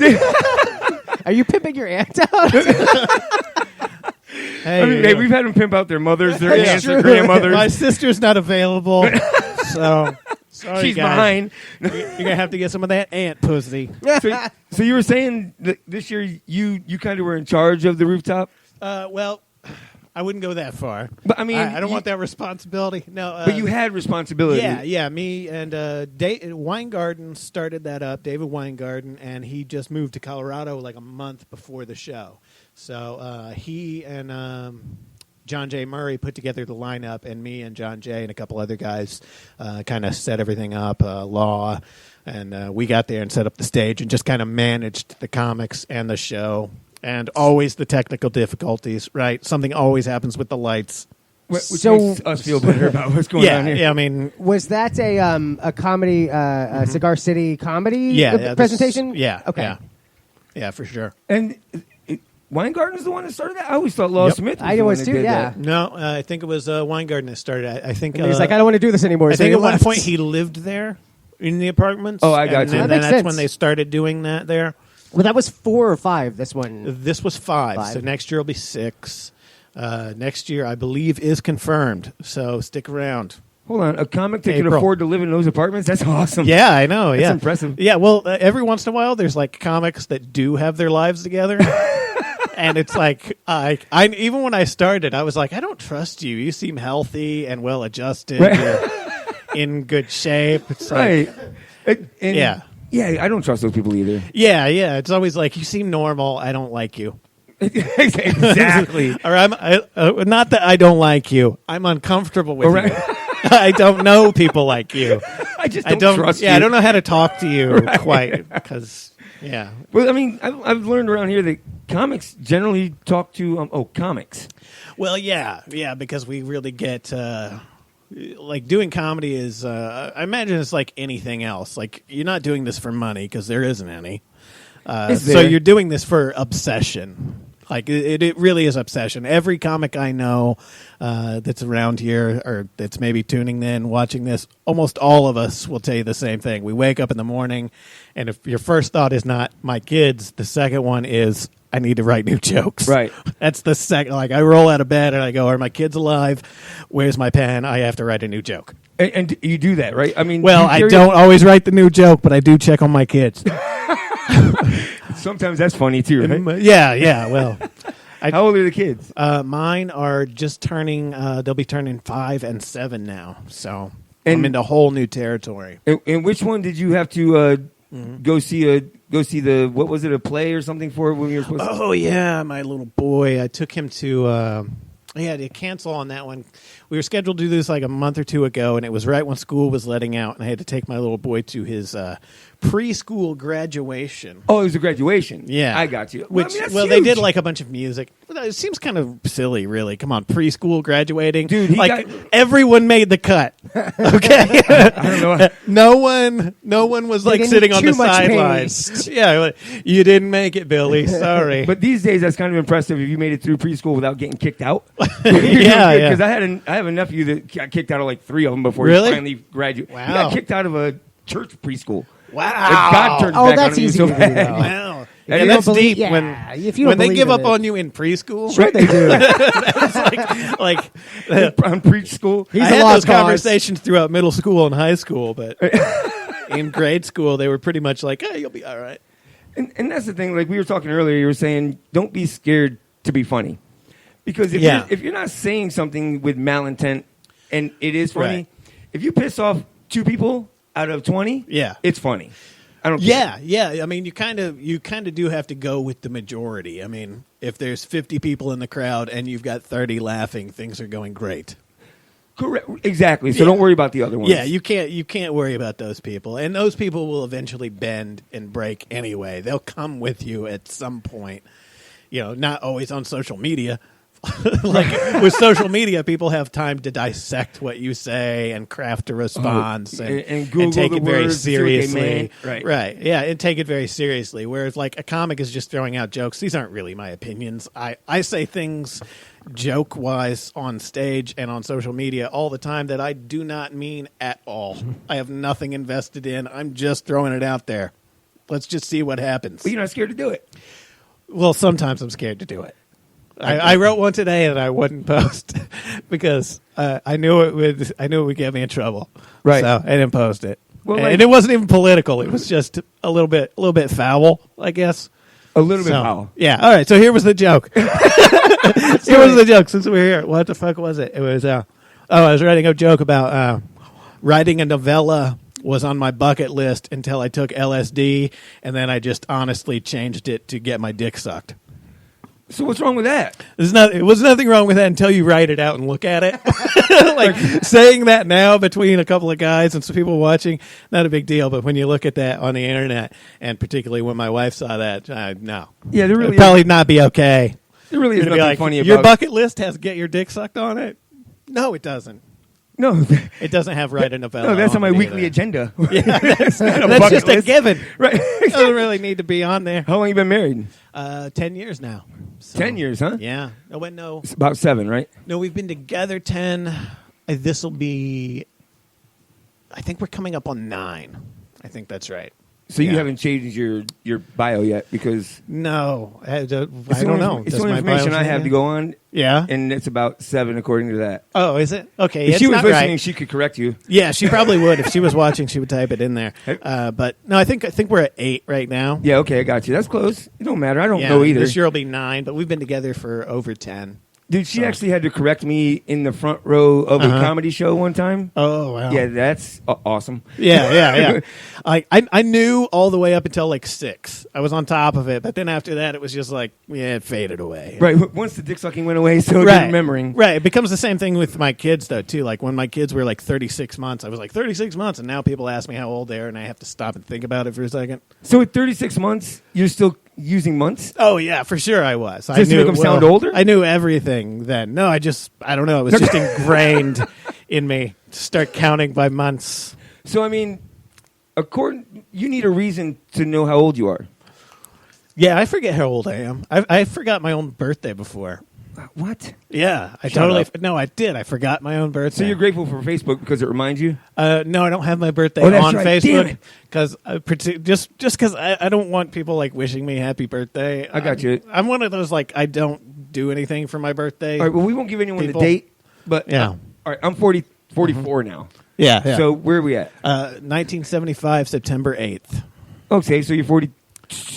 Are you pimping your aunt out? Hey, we've had them pimp out their mothers, their aunts, their grandmothers. My sister's not available, so sorry, she's guys. behind. You're gonna have to get some of that aunt pussy. So you were saying that this year you kind of were in charge of the rooftop? Well, I wouldn't go that far. But I mean, I don't want that responsibility. No, but you had responsibility. Yeah. Me and Weingarten started that up. David Weingarten, and he just moved to Colorado like a month before the show. So he and John J. Murray put together the lineup, and me and John J. and a couple other guys kind of set everything up. Law, and we got there and set up the stage and just kind of managed the comics and the show. And always the technical difficulties, right? Something always happens with the lights. Which makes us feel better about what's going on here. Yeah, I mean... Was that a comedy, Cigar City comedy presentation? Okay. Yeah, for sure. And Weingarten's the one that started that? I always thought Law Smith was I the one was that too, did yeah. that. No, I think it was Weingarten that started. I think And he's like, I don't want to do this anymore. I so think he at one left. point he lived there in the apartments. Oh, I got you. And That makes that's sense. when they started doing that there. Well, that was 4 or 5, this one. This was 5. So next year will be 6. Next year, I believe, is confirmed. So stick around. Hold on. A comic that can April. afford to live in those apartments? That's awesome. Yeah, I know. That's yeah, impressive. Yeah, well, every once in a while, there's like comics that do have their lives together. And it's like, I even when I started, I was like, I don't trust you. You seem healthy and well adjusted. Right. You're in good shape. It's Right. Yeah. Yeah, I don't trust those people either. Yeah. It's always like, you seem normal. I don't like you. Exactly. Or not that I don't like you. I'm uncomfortable with Right. you. I don't know people like you. I just don't trust you. Yeah, I don't know how to talk to you quite because, yeah. Well, I mean, I've learned around here that comics generally talk to comics. Well, yeah, because we really get like doing comedy is. I imagine it's like anything else. Like you're not doing this for money because there isn't any. So you're doing this for obsession. Like it really is obsession. Every comic I know that's around here or that's maybe tuning in, watching this, almost all of us will tell you the same thing. We wake up in the morning, and if your first thought is not my kids, the second one is I need to write new jokes. Right. That's the second. Like I roll out of bed and I go, are my kids alive? Where's my pen? I have to write a new joke. And you do that, right? I mean, well, I don't always write the new joke, but I do check on my kids. Sometimes that's funny too, right? Yeah. Well, how old are the kids? Mine are just turning. They'll be turning 5 and 7 now. So I'm into whole new territory. And which one did you have to go see? Go see the what was it? A play or something for when you were supposed to? Oh yeah, my little boy. I took him to. I had to cancel on that one. We were scheduled to do this like a month or 2 ago, and it was right when school was letting out, and I had to take my little boy to his preschool graduation. Oh, it was a graduation. Yeah, I got you. Which, well, they did like a bunch of music. It seems kind of silly, really. Come on, preschool graduating, dude. Everyone made the cut. Okay, I don't know. No one was like sitting on the sidelines. Yeah, you didn't make it, Billy. Sorry. But these days, that's kind of impressive if you made it through preschool without getting kicked out. Yeah, because I have a nephew that got kicked out of like 3 of them before he finally graduated. Wow. He got kicked out of a church preschool. Wow. God turned back that's on him easy so to do, bad. though. Wow. If Yeah, you that's don't believe- deep yeah, if you when don't they give believe up in it. on you in preschool. Sure they do. That's like on preach school. I had those conversations throughout middle school and high school, but in grade school they were pretty much like, "Hey, you'll be all right." And that's the thing. Like we were talking earlier, you were saying, don't be scared to be funny, because if you're not saying something with malintent and it is funny, Right. if you piss off 2 people out of 20, it's funny. I don't care. Yeah. I mean, you kind of do have to go with the majority. I mean, if there's 50 people in the crowd and you've got 30 laughing, things are going great. Correct. Exactly. So don't worry about the other ones. Yeah, you can't worry about those people. And those people will eventually bend and break anyway. They'll come with you at some point. You know, not always on social media. Like with social media, people have time to dissect what you say and craft a response and Google take the it very words, see what they seriously. meant. Right. Yeah, and take it very seriously. Whereas like a comic is just throwing out jokes. These aren't really my opinions. I say things joke-wise on stage and on social media all the time that I do not mean at all. I have nothing invested in. I'm just throwing it out there. Let's just see what happens. But you're not scared to do it. Well, sometimes I'm scared to do it. I wrote one today and I wouldn't post because I knew it would get me in trouble. Right. So I didn't post it. Well, and it wasn't even political. It was just a little bit foul, I guess. A little bit foul. Yeah. All right. So here was the joke. Since we're here, what the fuck was it? It was. I was writing a joke about writing a novella was on my bucket list until I took LSD, and then I just honestly changed it to get my dick sucked. So what's wrong with that? It was nothing wrong with that until you write it out and look at it. Like saying that now between a couple of guys and some people watching, not a big deal. But when you look at that on the internet, and particularly when my wife saw that, no. Yeah, there really it'd probably not be okay. There really is nothing funny about your bucket list has get your dick sucked on it. No, it doesn't. No, it doesn't have write a novella. No, that's on my either. weekly agenda. Yeah, that's just a given. Right, it doesn't really need to be on there. How long you been married? 10 years now. So, 10 years, huh? Yeah. No. It's about 7, right? No, we've been together 10. This will be. I think we're coming up on 9. I think that's right. So you haven't changed your bio yet because no, I don't know. It's the only information I have to go on. Yeah, and it's about 7 according to that. Oh, is it? Okay, if she was listening, right. She could correct you. Yeah, she probably would. If she was watching, she would type it in there. But no, I think we're at 8 right now. Yeah, okay, I got you. That's close. It don't matter. I don't know either. This year will be 9, but we've been together for over 10. Dude, she actually had to correct me in the front row of a comedy show one time. Oh, wow. Yeah, that's awesome. Yeah. I knew all the way up until like 6. I was on top of it, but then after that, it was just like, it faded away. Right. Once the dick sucking went away, so remembering. Right. It becomes the same thing with my kids, though, too. Like when my kids were like 36 months, I was like, 36 months, and now people ask me how old they are, and I have to stop and think about it for a second. So at 36 months, you're still using months? Oh, yeah, for sure I was. Just to make them sound older? I knew everything then. No, I don't know. It was just ingrained in me to start counting by months. So, I mean, you need a reason to know how old you are. Yeah, I forget how old I am. I forgot my own birthday before. What? Yeah, I did. I forgot my own birthday. So you're grateful for Facebook because it reminds you? No, I don't have my birthday on Facebook because just because I don't want people like wishing me happy birthday. I got you. I'm one of those like I don't do anything for my birthday. All right, well, we won't give anyone the date, but yeah. All right, I'm 44 now. Yeah. So where are we at? 1975, September 8th. Okay, so you're 42.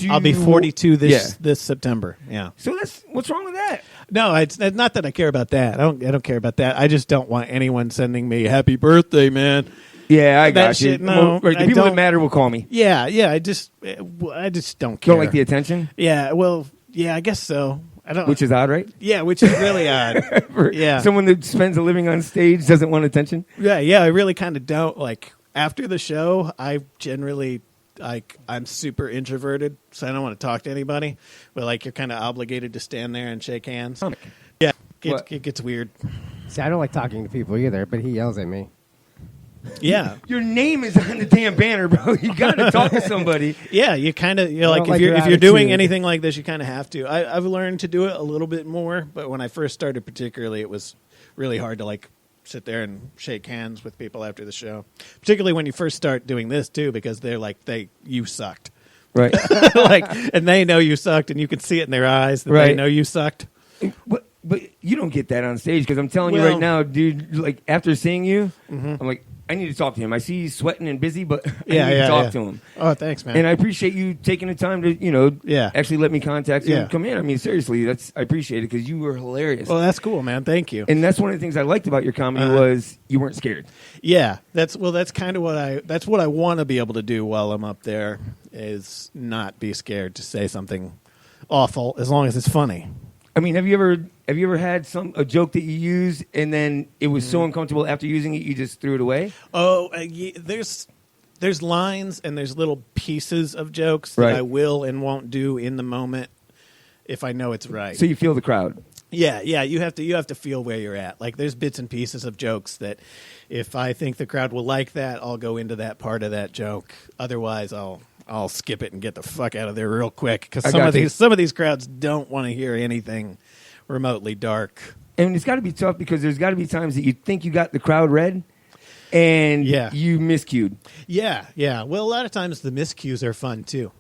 I'll be 42 this September. Yeah. So what's wrong with that? No, it's not that I care about that. I don't care about that. I just don't want anyone sending me happy birthday, man. Yeah, I got you. Shit, no, the people that matter will call me. Yeah. I just don't care. Don't like the attention? Yeah. Well, yeah, I guess so. I don't. Which is odd, right? Yeah, which is really odd. Yeah. Someone that spends a living on stage doesn't want attention. Yeah. I really kind of don't. Like after the show, I generally. I'm super introverted, so I don't want to talk to anybody. But like, you're kind of obligated to stand there and shake hands. Yeah, it gets weird. See, I don't like talking to people either, but he yells at me. Yeah, your name is on the damn banner, bro. You got to talk to somebody. Yeah, you kind of like if you're doing anything like this, you kind of have to. I've learned to do it a little bit more, but when I first started, particularly, it was really hard to like sit there and shake hands with people after the show, particularly when you first start doing this too, because they're like you sucked, right? And they know you sucked, and you can see it in their eyes that they know you sucked. But you don't get that on stage because I'm telling you right now, dude. Like after seeing you, I'm like, I need to talk to him. I see he's sweating and busy, but I need to talk to him. Oh, thanks, man. And I appreciate you taking the time to, actually let me contact you and come in. I mean, seriously, I appreciate it because you were hilarious. Well, that's cool, man. Thank you. And that's one of the things I liked about your comedy was you weren't scared. Yeah, that's kind of what I want to be able to do while I'm up there is not be scared to say something awful as long as it's funny. I mean, have you ever had a joke that you used and then it was so uncomfortable after using it you just threw it away? Oh, there's lines and there's little pieces of jokes that I will and won't do in the moment if I know it's right. So you feel the crowd. Yeah, you have to feel where you're at. Like there's bits and pieces of jokes that if I think the crowd will like that, I'll go into that part of that joke. Otherwise, I'll skip it and get the fuck out of there real quick because some of these crowds don't want to hear anything remotely dark. And it's got to be tough because there's got to be times that you think you got the crowd read and you miscued. Yeah. Well, a lot of times the miscues are fun too.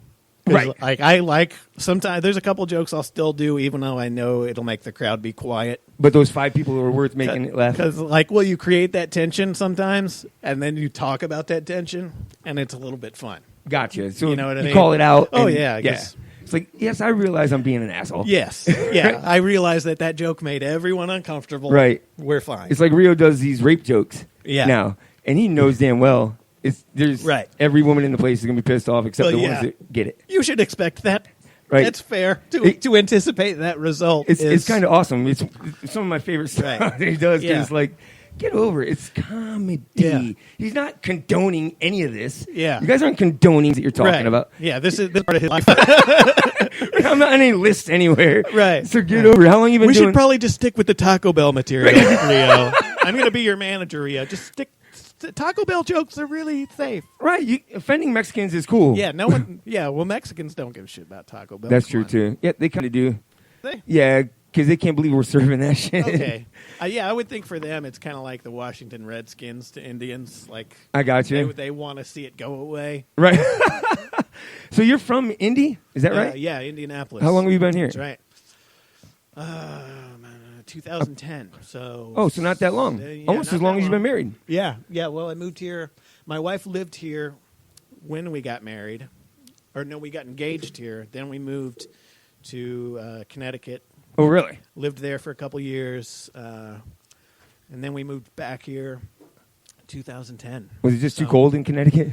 Right. Like I like sometimes there's a couple jokes I'll still do even though I know it'll make the crowd be quiet. But those 5 people are worth making it laugh. Because you create that tension sometimes and then you talk about that tension and it's a little bit fun. Gotcha. So you know what I mean? You call it out. Oh, yeah. I guess. It's like, yes, I realize I'm being an asshole. Yes. Yeah. I realize that joke made everyone uncomfortable. Right. We're fine. It's like Rio does these rape jokes now, and he knows damn well there's every woman in the place is going to be pissed off except the ones that get it. You should expect that. Right. That's fair to anticipate that result. It's kind of awesome. It's some of my favorite stuff that he does. Cause it's like, get over it. It's comedy. Yeah. He's not condoning any of this. Yeah. You guys aren't condoning that you're talking about. Yeah, this is part of his life. I'm not on any list anywhere. Right. So get over it. How long you been doing? We should probably just stick with the Taco Bell material, Rio. I'm going to be your manager, Rio. Just stick. Taco Bell jokes are really safe. Right. Offending Mexicans is cool. Yeah, no one. Yeah, well, Mexicans don't give a shit about Taco Bell. That's true, too. Yeah, they kind of do. They? Yeah, because they can't believe we're serving that shit. Okay. Yeah, I would think for them it's kind of like the Washington Redskins to Indians. Like, I got you. They want to see it go away. Right. So you're from Indy? Is that right? Yeah, Indianapolis. How long have you been here? That's right. 2010. So. Oh, so not that long. Almost as long as you've been married. Yeah. Yeah. Well, I moved here. My wife lived here when we got married. Or no, we got engaged here. Then we moved to Connecticut. Oh, really? Lived there for a couple years. And then we moved back here 2010. Was it just too cold in Connecticut?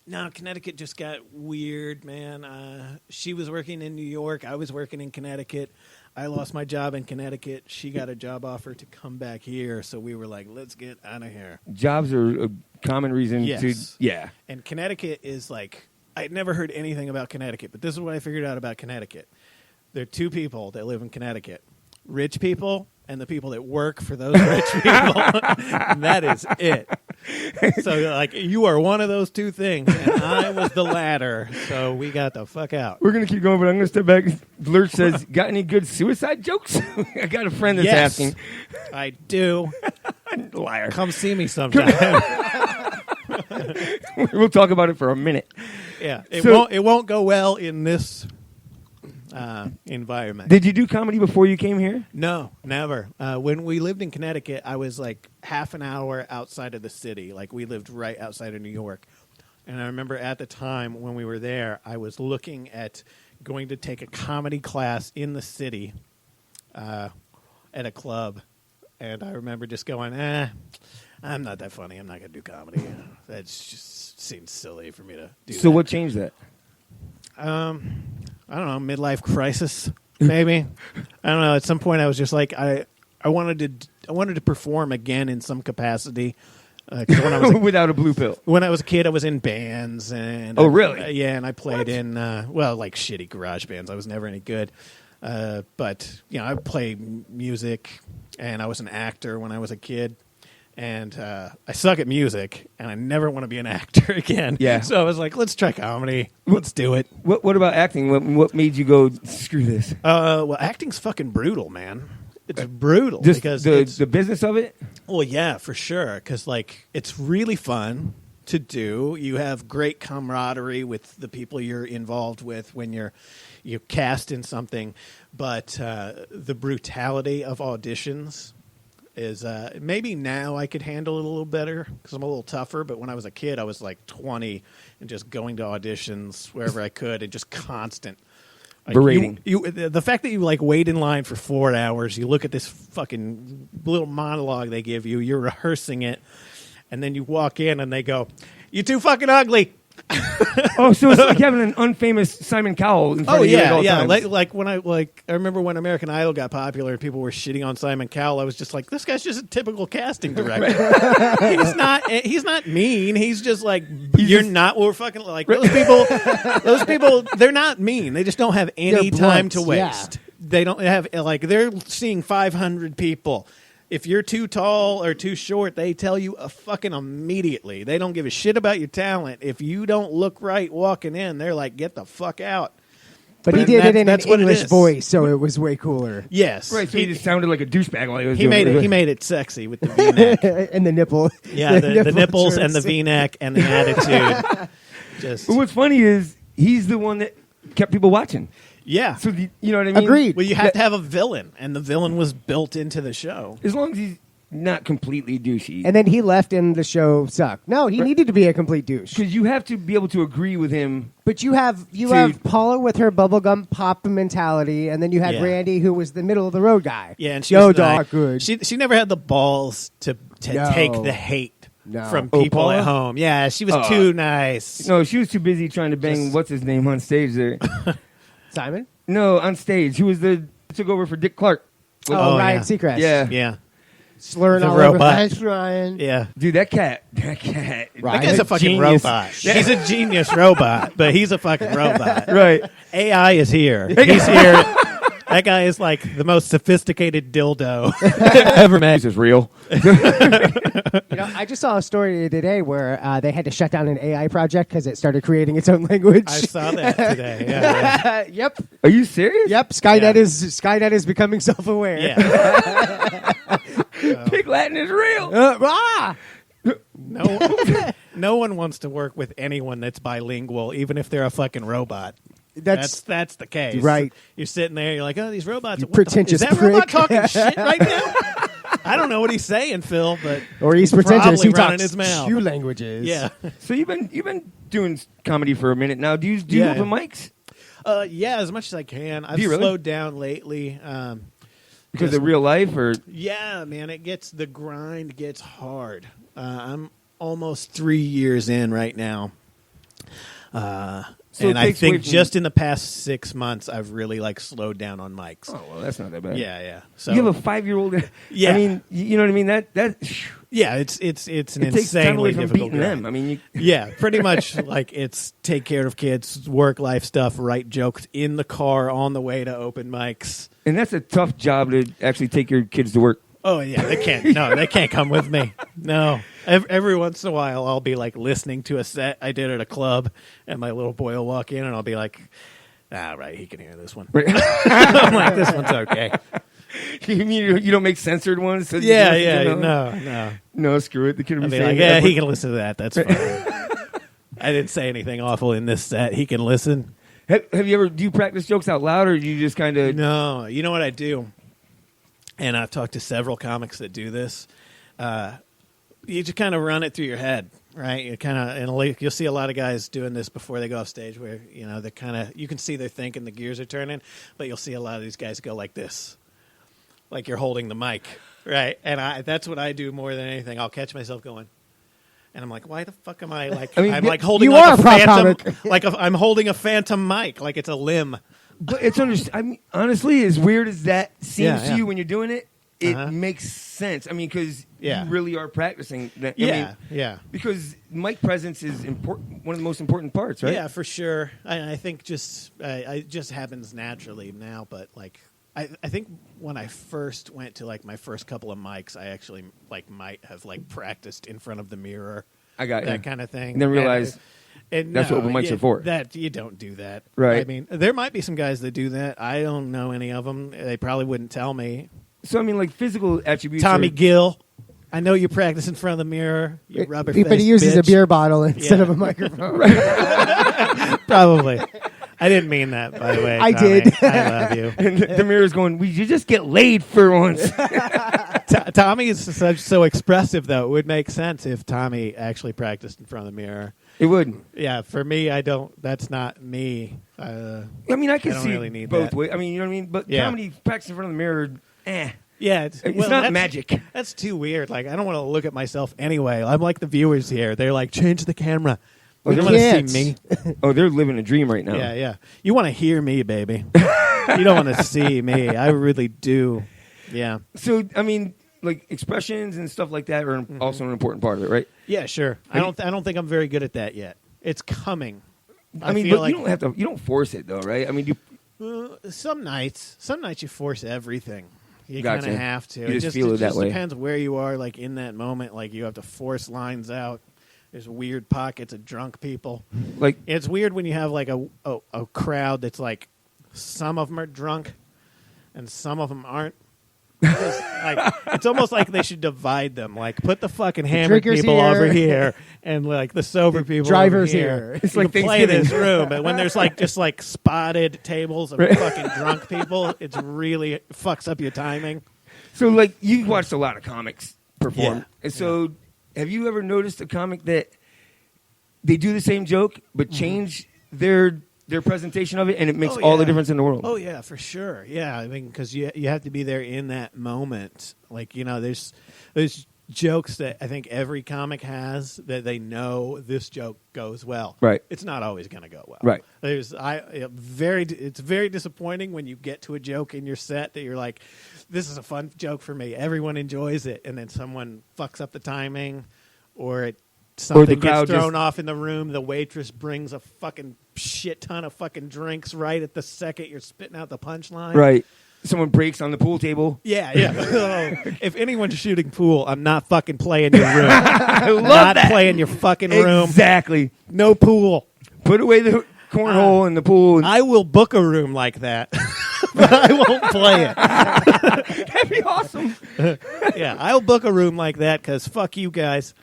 No, Connecticut just got weird, man. She was working in New York. I was working in Connecticut. I lost my job in Connecticut. She got a job offer to come back here, so we were like, let's get out of here. Jobs are a common reason to... Yeah. And Connecticut is like... I'd never heard anything about Connecticut, but this is what I figured out about Connecticut. There are two people that live in Connecticut. Rich people and the people that work for those rich people. And that is it. So, like, you are one of those two things, and I was the latter, so we got the fuck out. We're going to keep going, but I'm going to step back. Lurch says, got any good suicide jokes? I got a friend that's asking. I do. Liar. Come see me sometime. We'll talk about it for a minute. Yeah, it won't go well in this environment. Did you do comedy before you came here? No, never. When we lived in Connecticut, I was like half an hour outside of the city. Like, we lived right outside of New York. And I remember at the time when we were there, I was looking at going to take a comedy class in the city at a club. And I remember just going, I'm not that funny. I'm not going to do comedy. That just seems silly for me to do. So what changed that? I don't know, midlife crisis, maybe. I don't know. At some point, I was just like, I wanted to perform again in some capacity. When I was without a blue pill. When I was a kid, I was in bands, and really? Yeah, and I played in like shitty garage bands. I was never any good, but I played music, and I was an actor when I was a kid. And I suck at music, and I never want to be an actor again. Yeah. So I was like, let's try comedy. Let's do it. What about acting? What made you go, screw this? Well, acting's fucking brutal, man. It's brutal. Just because the business of it? Well, yeah, for sure. Because, like, it's really fun to do. You have great camaraderie with the people you're involved with when you're cast in something. But the brutality of auditions is maybe now I could handle it a little better because I'm a little tougher. But when I was a kid, I was like 20 and just going to auditions wherever I could and just constant. Like, berating. The fact that you like wait in line for 4 hours, you look at this fucking little monologue they give you, you're rehearsing it, and then you walk in and they go, "You're too fucking ugly." Oh, so it's like having an unfamous Simon Cowell in front of you at all times. Like when I remember when American Idol got popular and people were shitting on Simon Cowell, I was just like, this guy's just a typical casting director. He's not mean. He's just like, we're fucking like those people, they're not mean. They just don't have any time to waste. Yeah. They don't have, like, they're seeing 500 people. If you're too tall or too short, they tell you fucking immediately. They don't give a shit about your talent. If you don't look right walking in, they're like, get the fuck out. But he did it in an English voice, so it was way cooler. Yes. Right, so he just sounded like a douchebag while he was He made it sexy with the V-neck. And the nipple. Yeah, the nipples and the V-neck and the attitude. But what's funny is he's the one that kept people watching. Yeah. So you know what I mean? Agreed. Well, you have to have a villain, and the villain was built into the show. As long as he's not completely douchey. And then he left and the show sucked. No, he needed to be a complete douche. Because you have to be able to agree with him. But you have Paula with her bubblegum pop mentality, and then you had Randy, who was the middle of the road guy. Yeah, and she was not good. She never had the balls to take the hate from people Paula? at home. Yeah, she was too nice. No, she was too busy trying to bang what's his name on stage there. Simon? No, on stage. Who was took over for Dick Clark? Ryan Seacrest. Yeah. Slurring the all robot. over. Thanks, Ryan. Yeah. Dude, that cat. That guy's a fucking robot. He's a genius robot, but he's a fucking robot. Right. AI is here. He's here. That guy is like the most sophisticated dildo ever made. This is real. I just saw a story today where they had to shut down an AI project because it started creating its own language. I saw that today. Yeah. Yep. Are you serious? Yep. Skynet is becoming self-aware. Yeah. Pig Latin is real. No one wants to work with anyone that's bilingual, even if they're a fucking robot. That's the case, right? You're sitting there, you're like, oh, these robots. You pretentious is that prick. robot talking shit right now? I don't know what he's saying, Phil, but or he's pretentious. He running talks his mouth. 2 languages. Yeah. So you've been doing comedy for a minute now. Do you open mics? Yeah, as much as I can. I've really? slowed down lately. Because of real life, or yeah, man, the grind gets hard. I'm almost 3 years in right now. And I think just in the past 6 months, I've really slowed down on mics. Oh well, that's not that bad. Yeah. So you have a 5-year-old. Yeah, I mean, you know what I mean. That yeah, it's an takes insanely time away from difficult beating grind. them. I mean, yeah, pretty much it's take care of kids, work life stuff, write jokes in the car on the way to open mics. And that's a tough job to actually take your kids to work. Oh yeah, they can't. No, they can't come with me. No. Every once in a while, I'll be listening to a set I did at a club, and my little boy will walk in, and I'll be like, right, he can hear this one. Right. I'm like, this one's okay. You mean you don't make censored ones? So No, screw it. The kid will I'll be be saying, like, he can listen to that. That's fine. I didn't say anything awful in this set. He can listen. Have you ever? Do you practice jokes out loud, or do you just kind of? No, you know what I do, and I've talked to several comics that do this. You just kind of run it through your head, right? You kind of, and you'll see a lot of guys doing this before they go off stage, where they're kind of, you can see they're thinking, the gears are turning, but you'll see a lot of these guys go like this, like you're holding the mic, right? And that's what I do more than anything. I'll catch myself going, and I'm like, why the fuck am I like? I'm like holding you like are a phantom, comic. I'm holding a phantom mic, like it's a limb. But it's I mean, honestly, as weird as that seems to you when you're doing it, it makes sense. I mean, because you really are practicing that. Yeah. Because mic presence is important, one of the most important parts, right? Yeah, for sure. I think it just happens naturally now. But I think when I first went to my first couple of mics, I actually might have practiced in front of the mirror. I got that kind of thing. And then realized and that's what open mics are for. That you don't do that, right? I mean, there might be some guys that do that. I don't know any of them. They probably wouldn't tell me. So I mean, physical attributes. Tommy Gill, I know you practice in front of the mirror. You rubber face, but he uses bitch. a beer bottle instead of a microphone. Probably. I didn't mean that, by the way. I Tommy. did. I love you. And the mirror's going, "We should just get laid for once." Tommy is so expressive, though. It would make sense if Tommy actually practiced in front of the mirror. It would. Yeah, for me, I don't. That's not me. I mean, I can don't see really need both that. ways. I mean, you know what I mean? But comedy practice in front of the mirror, Yeah, it's not magic. That's too weird. I don't want to look at myself anyway. I'm like the viewers here. They're like, change the camera. They want to see me. Oh, they're living a dream right now. Yeah. You want to hear me, baby. You don't want to see me. I really do. Yeah. So, I mean, expressions and stuff like that are also an important part of it, right? Yeah, sure. I don't think I'm very good at that yet. It's coming. I mean, but you don't have to. You don't force it, though, right? I mean, some nights you force everything. You Gotcha. kind of have to. You just feel it that way. It depends where you are, in that moment. You have to force lines out. There's weird pockets of drunk people. It's weird when you have a crowd that's some of them are drunk and some of them aren't. It's almost like they should divide them. Put the fucking hammered people over here and the sober people drivers over here. It's you like can play this room, but when there's just spotted tables of fucking drunk people, it's really fucks up your timing. So you've watched a lot of comics perform. Yeah. And so, have you ever noticed a comic that they do the same joke but change their presentation of it, and it makes all the difference in the world? Oh yeah, for sure. Yeah, I mean, because you have to be there in that moment. Like, you know, there's jokes that I think every comic has that they know this joke goes well. Right. It's not always going to go well. Right. It's very disappointing when you get to a joke in your set that you're like, this is a fun joke for me. Everyone enjoys it, and then someone fucks up the timing, or something gets thrown off in the room. The waitress brings a fucking shit ton of fucking drinks right at the second you're spitting out the punchline. Right. Someone breaks on the pool table. Yeah. If anyone's shooting pool, I'm not fucking playing your room. I love not that. playing your fucking room. Exactly. No pool. Put away the cornhole in the pool. I will book a room like that, but I won't play it. That'd be awesome. Yeah, I'll book a room like that because fuck you guys.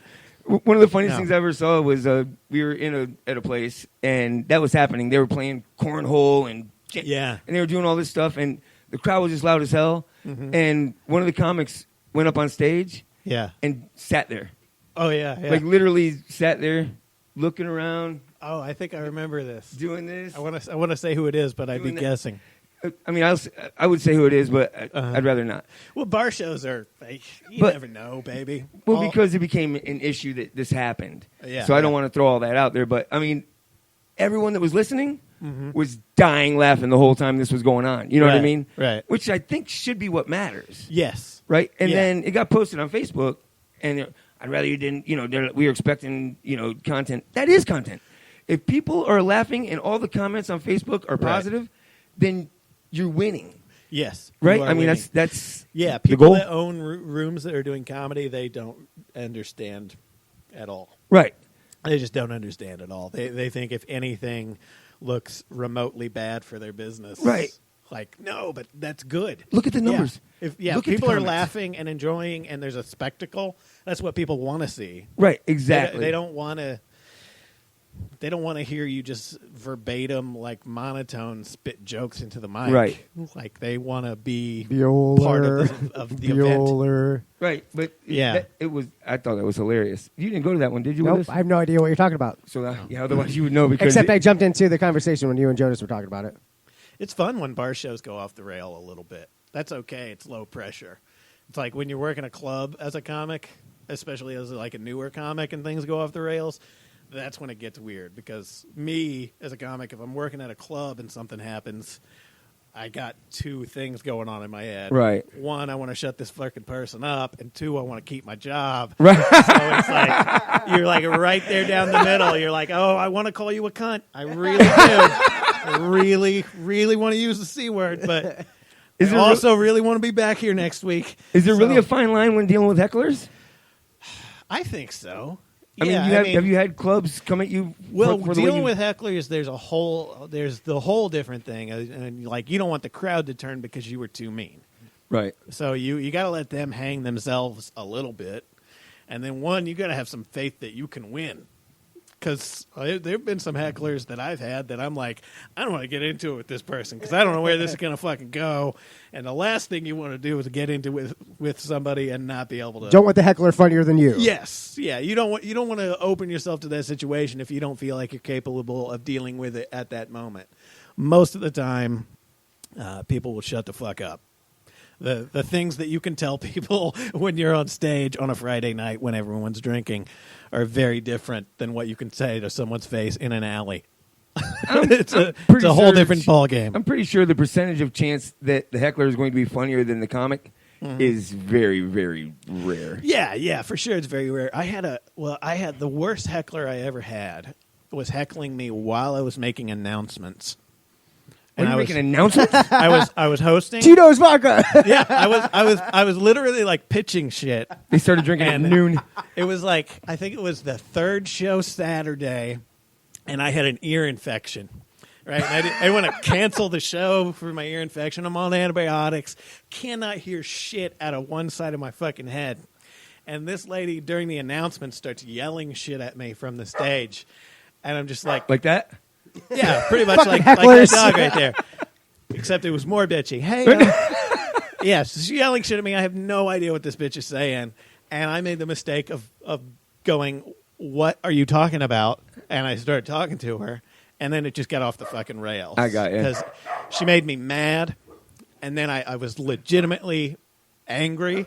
One of the funniest things I ever saw was we were at a place, and that was happening. They were playing cornhole and they were doing all this stuff, and the crowd was just loud as hell. Mm-hmm. And one of the comics went up on stage, and sat there. Oh yeah. Like literally sat there, looking around. Oh, I think I remember this. Doing this. I want to say who it is, but I'd be guessing. I mean, I would say who it is, but I'd rather not. Well, bar shows are fake. You never know, baby. Well, because it became an issue that this happened. Yeah. So I don't want to throw all that out there. But, I mean, everyone that was listening was dying laughing the whole time this was going on. You know what I mean? Right. Which I think should be what matters. Yes. Right? And then it got posted on Facebook, and I'd rather you didn't, we were expecting, content. That is content. If people are laughing and all the comments on Facebook are positive, then you're winning. Yes. Right? I mean, that's people the goal. that own rooms that are doing comedy, they don't understand at all. Right. They just don't understand at all. They think if anything looks remotely bad for their business. Right. Like, no, but that's good. Look at the numbers. Yeah. If people are laughing and enjoying and there's a spectacle, that's what people want to see. Right, exactly. They don't want to... They don't want to hear you just verbatim, like monotone, spit jokes into the mic. Right. Like they want to be Bueller, part of the event. Right, but yeah, I thought that was hilarious. You didn't go to that one, did you? Nope, I have no idea what you're talking about. So otherwise you would know because except I jumped into the conversation when you and Jonas were talking about it. It's fun when bar shows go off the rail a little bit. That's okay. It's low pressure. It's like when you're working a club as a comic, especially as like a newer comic, and things go off the rails. That's when it gets weird because me, as a comic, if I'm working at a club and something happens, I got two things going on in my head. Right. One, I want to shut this fucking person up, and two, I want to keep my job. Right. So it's like, you're like right there down the middle. You're like, oh, I want to call you a cunt. I really do. I really, really want to use the C word, but I also really want to be back here next week. Is there really a fine line when dealing with hecklers? I think so. I mean, have you had clubs come at you? Well, for dealing with hecklers, there's the whole different thing, and like you don't want the crowd to turn because you were too mean, right? So you got to let them hang themselves a little bit, and then you got to have some faith that you can win. Because there've been some hecklers that I've had that I'm like, I don't want to get into it with this person because I don't know where this is going to fucking go. And the last thing you want to do is get into with somebody and not be able to. Don't want the heckler funnier than you. Yes, yeah. You don't want to open yourself to that situation if you don't feel like you're capable of dealing with it at that moment. Most of the time, people will shut the fuck up. The things that you can tell people when you're on stage on a Friday night when everyone's drinking are very different than what you can say to someone's face in an alley. It's a whole different ball game. I'm pretty sure the percentage of chance that the heckler is going to be funnier than the comic is very, very rare. Yeah, for sure, it's very rare. I had the worst heckler I ever had was heckling me while I was making announcements. And I was making announcements. I was hosting. Tito's vodka. Yeah, I was literally like pitching shit. They started drinking at noon. It was like I think it was the third show Saturday, and I had an ear infection. Right, and I want to cancel the show for my ear infection. I'm on antibiotics. Cannot hear shit out of one side of my fucking head. And this lady during the announcement starts yelling shit at me from the stage, and I'm just like that. Yeah, pretty much like that dog right there. Except it was more bitchy. Hey, yeah, she's yelling shit at me. I have no idea what this bitch is saying. And I made the mistake of going, "What are you talking about?" And I started talking to her, and then it just got off the fucking rails. I got you. Because she made me mad, and then I was legitimately angry,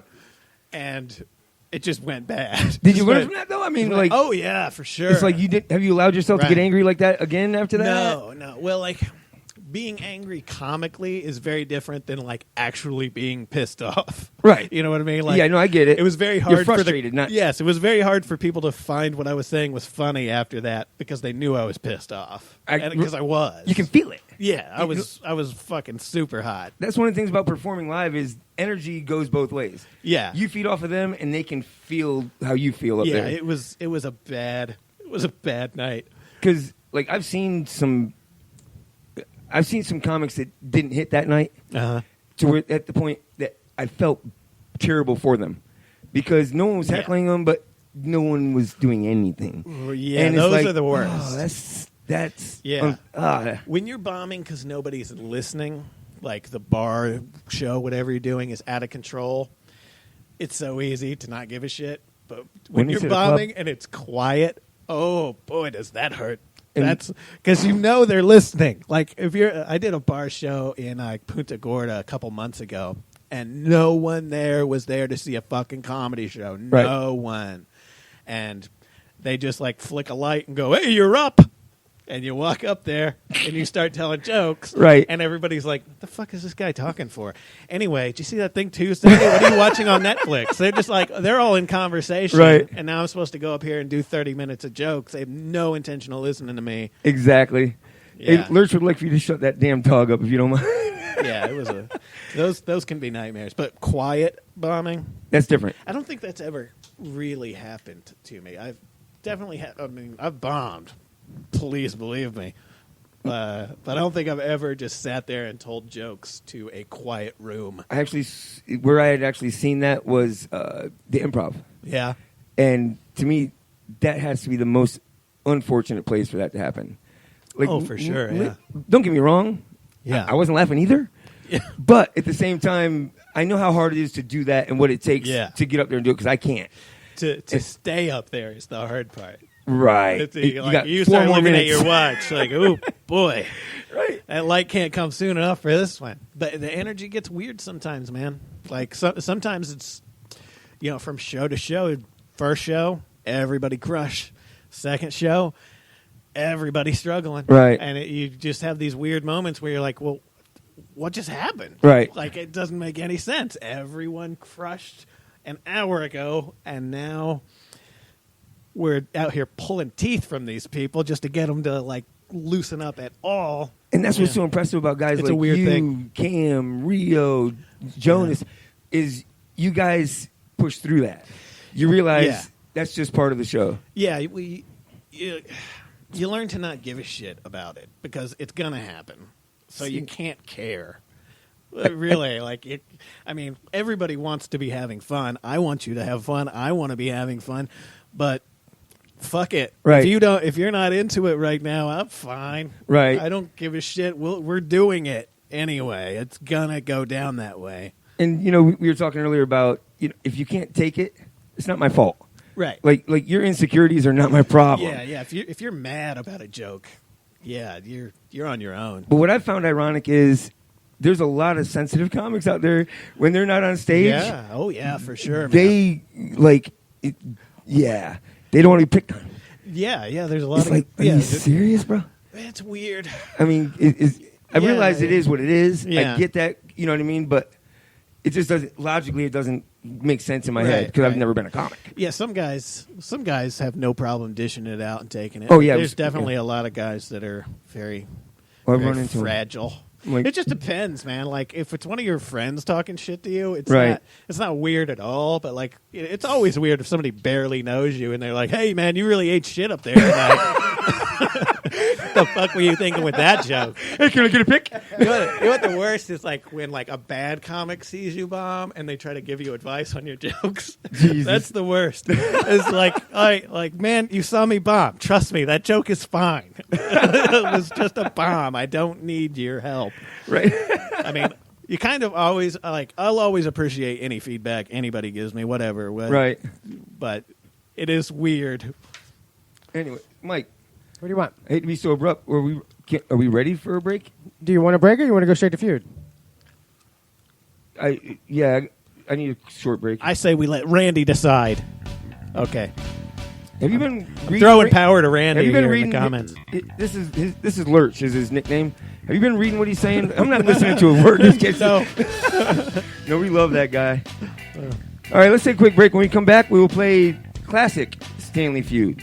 and it just went bad. Did you learn from that though? I mean, like, oh yeah, for sure. It's like have you allowed yourself to get angry like that again after that? No. Well, like, being angry comically is very different than like actually being pissed off. Right. You know what I mean? Like, yeah, no, I get it. It was very hard. You're frustrated, Yes, it was very hard for people to find what I was saying was funny after that because they knew I was pissed off. Because I was. You can feel it. Yeah, I was fucking super hot. That's one of the things about performing live is energy goes both ways. Yeah. You feed off of them, and they can feel how you feel up there. Yeah, it was a bad night. Because like I've seen some comics that didn't hit that night to where at the point that I felt terrible for them because no one was heckling them, but no one was doing anything. Yeah, and those are the worst. Oh, that's yeah. When you're bombing because nobody's listening, like the bar show, whatever you're doing is out of control. It's so easy to not give a shit. But when you're bombing and it's quiet, oh boy, does that hurt. That's because they're listening. Like I did a bar show in Punta Gorda a couple months ago, and no one there was there to see a fucking comedy show. No one, and they just like flick a light and go, "Hey, you're up," and you walk up there and you start telling jokes, right? And everybody's like, "What the fuck is this guy talking for?" Anyway, did you see that thing Tuesday? What are you watching on Netflix? They're just like they're all in conversation, right? And now I'm supposed to go up here and do 30 minutes of jokes. They have no intention of listening to me. Exactly. Yeah. Hey, Lurch would like for you to shut that damn dog up if you don't mind. Yeah, it was those can be nightmares. But quiet bombing, that's different. I don't think that's ever really happened to me. I've definitely I've bombed. Please believe me. But I don't think I've ever just sat there and told jokes to a quiet room. Where I had actually seen that was the Improv. Yeah. And to me, that has to be the most unfortunate place for that to happen. Like, for sure, yeah. Don't get me wrong. Yeah. I wasn't laughing either. Yeah. But at the same time, I know how hard it is to do that and what it takes to get up there and do it because I can't. To stay up there is the hard part. Right. You start looking at your watch like, oh, boy. Right. That light can't come soon enough for this one. But the energy gets weird sometimes, man. Like, sometimes it's, from show to show. First show, everybody crush. Second show, everybody struggling. Right. And you just have these weird moments where you're like, well, what just happened? Right. Like, it doesn't make any sense. Everyone crushed an hour ago, and now we're out here pulling teeth from these people just to get them to like loosen up at all. And that's what's so impressive about guys it's like a weird you, thing. Cam, Rio, Jonas, is you guys push through that. You realize that's just part of the show. Yeah, you learn to not give a shit about it because it's gonna happen. So you can't care. Really, everybody wants to be having fun. I want you to have fun. I want to be having fun, but fuck it. Right. If you're not into it right now, I'm fine. Right. I don't give a shit. We're doing it anyway. It's gonna go down that way. And we were talking earlier about if you can't take it, it's not my fault. Right. Like your insecurities are not my problem. Yeah. If you're mad about a joke, you're on your own. But what I found ironic is there's a lot of sensitive comics out there when they're not on stage. Yeah. Oh yeah, for sure. They they don't want to be picked on. Yeah. There's a lot it's of like, are you serious, bro? It's weird. I mean, I realize it is what it is. Yeah. I get that. You know what I mean? But it just doesn't logically. It doesn't make sense in my head because I've never been a comic. Yeah, some guys have no problem dishing it out and taking it. Oh yeah, there's definitely a lot of guys that are very, I've very run into fragile. Like, it just depends, man. Like if it's one of your friends talking shit to you, it's not weird at all. But like it's always weird if somebody barely knows you and they're like, "Hey, man, you really ate shit up there tonight." The fuck were you thinking with that joke? Hey, can I get a pic? You know what the worst is like when like a bad comic sees you bomb and they try to give you advice on your jokes. Jesus. That's the worst. It's like, all right, like, man, you saw me bomb. Trust me, that joke is fine. It was just a bomb. I don't need your help. Right. I mean, you kind of always like. I'll always appreciate any feedback anybody gives me, whatever. Right. But it is weird. Anyway, Mike, What do you want? I hate to be so abrupt. Are we ready for a break? Do you want a break or you want to go straight to Feud? I need a short break. I say we let Randy decide. Okay. Have you been throwing power to Randy have you been here reading in the comments? This is Lurch is his nickname. Have you been reading what he's saying? I'm not listening to a word. This kid. No. No, we love that guy. All right, let's take a quick break. When we come back, we will play classic Stanley Feud.